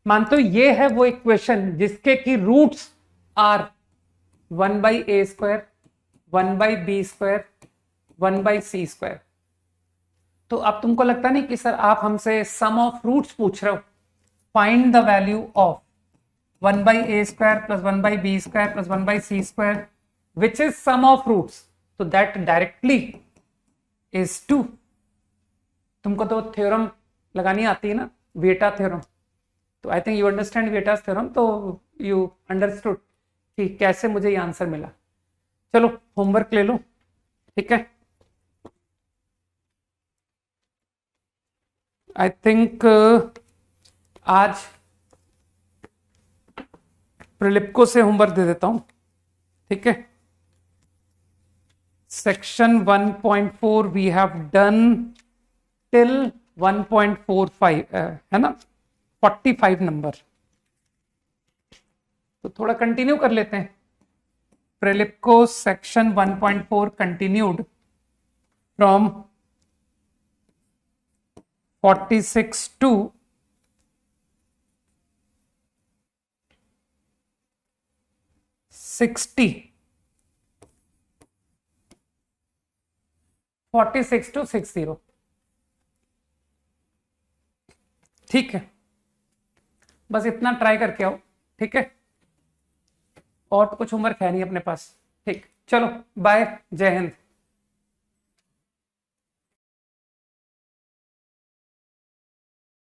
मानते हो ये है वो इक्वेशन जिसके की roots are 1/a², 1/b², 1/c²। तो अब तुमको लगता नहीं कि सर आप हमसे सम ऑफ रूट्स पूछ रहे हो, find the value of 1/a² + 1/b² + 1/c² which is sum of roots, तो दैट डायरेक्टली इज 2। तुमको तो थ्योरम लगानी आती है ना, विएटा थ्योरम। तो I think you understand Vieta's theorem, तो यू अंडरस्टूड कि कैसे मुझे ये आंसर मिला। चलो होमवर्क ले लो, ठीक है। आई थिंक आज प्रिलिप्को से होमवर्क दे देता हूं, ठीक है। Section 1.4 we have done till 1.45 है ना, 45 नंबर। तो थोड़ा कंटिन्यू कर लेते हैं। प्रिलिप्को section 1.4 continued from 46 to 60, 46 to 60। ठीक है, बस इतना ट्राई करके आओ, ठीक है। और तो कुछ होमवर्क है नहीं अपने पास, ठीक। चलो बाय, जय हिंद।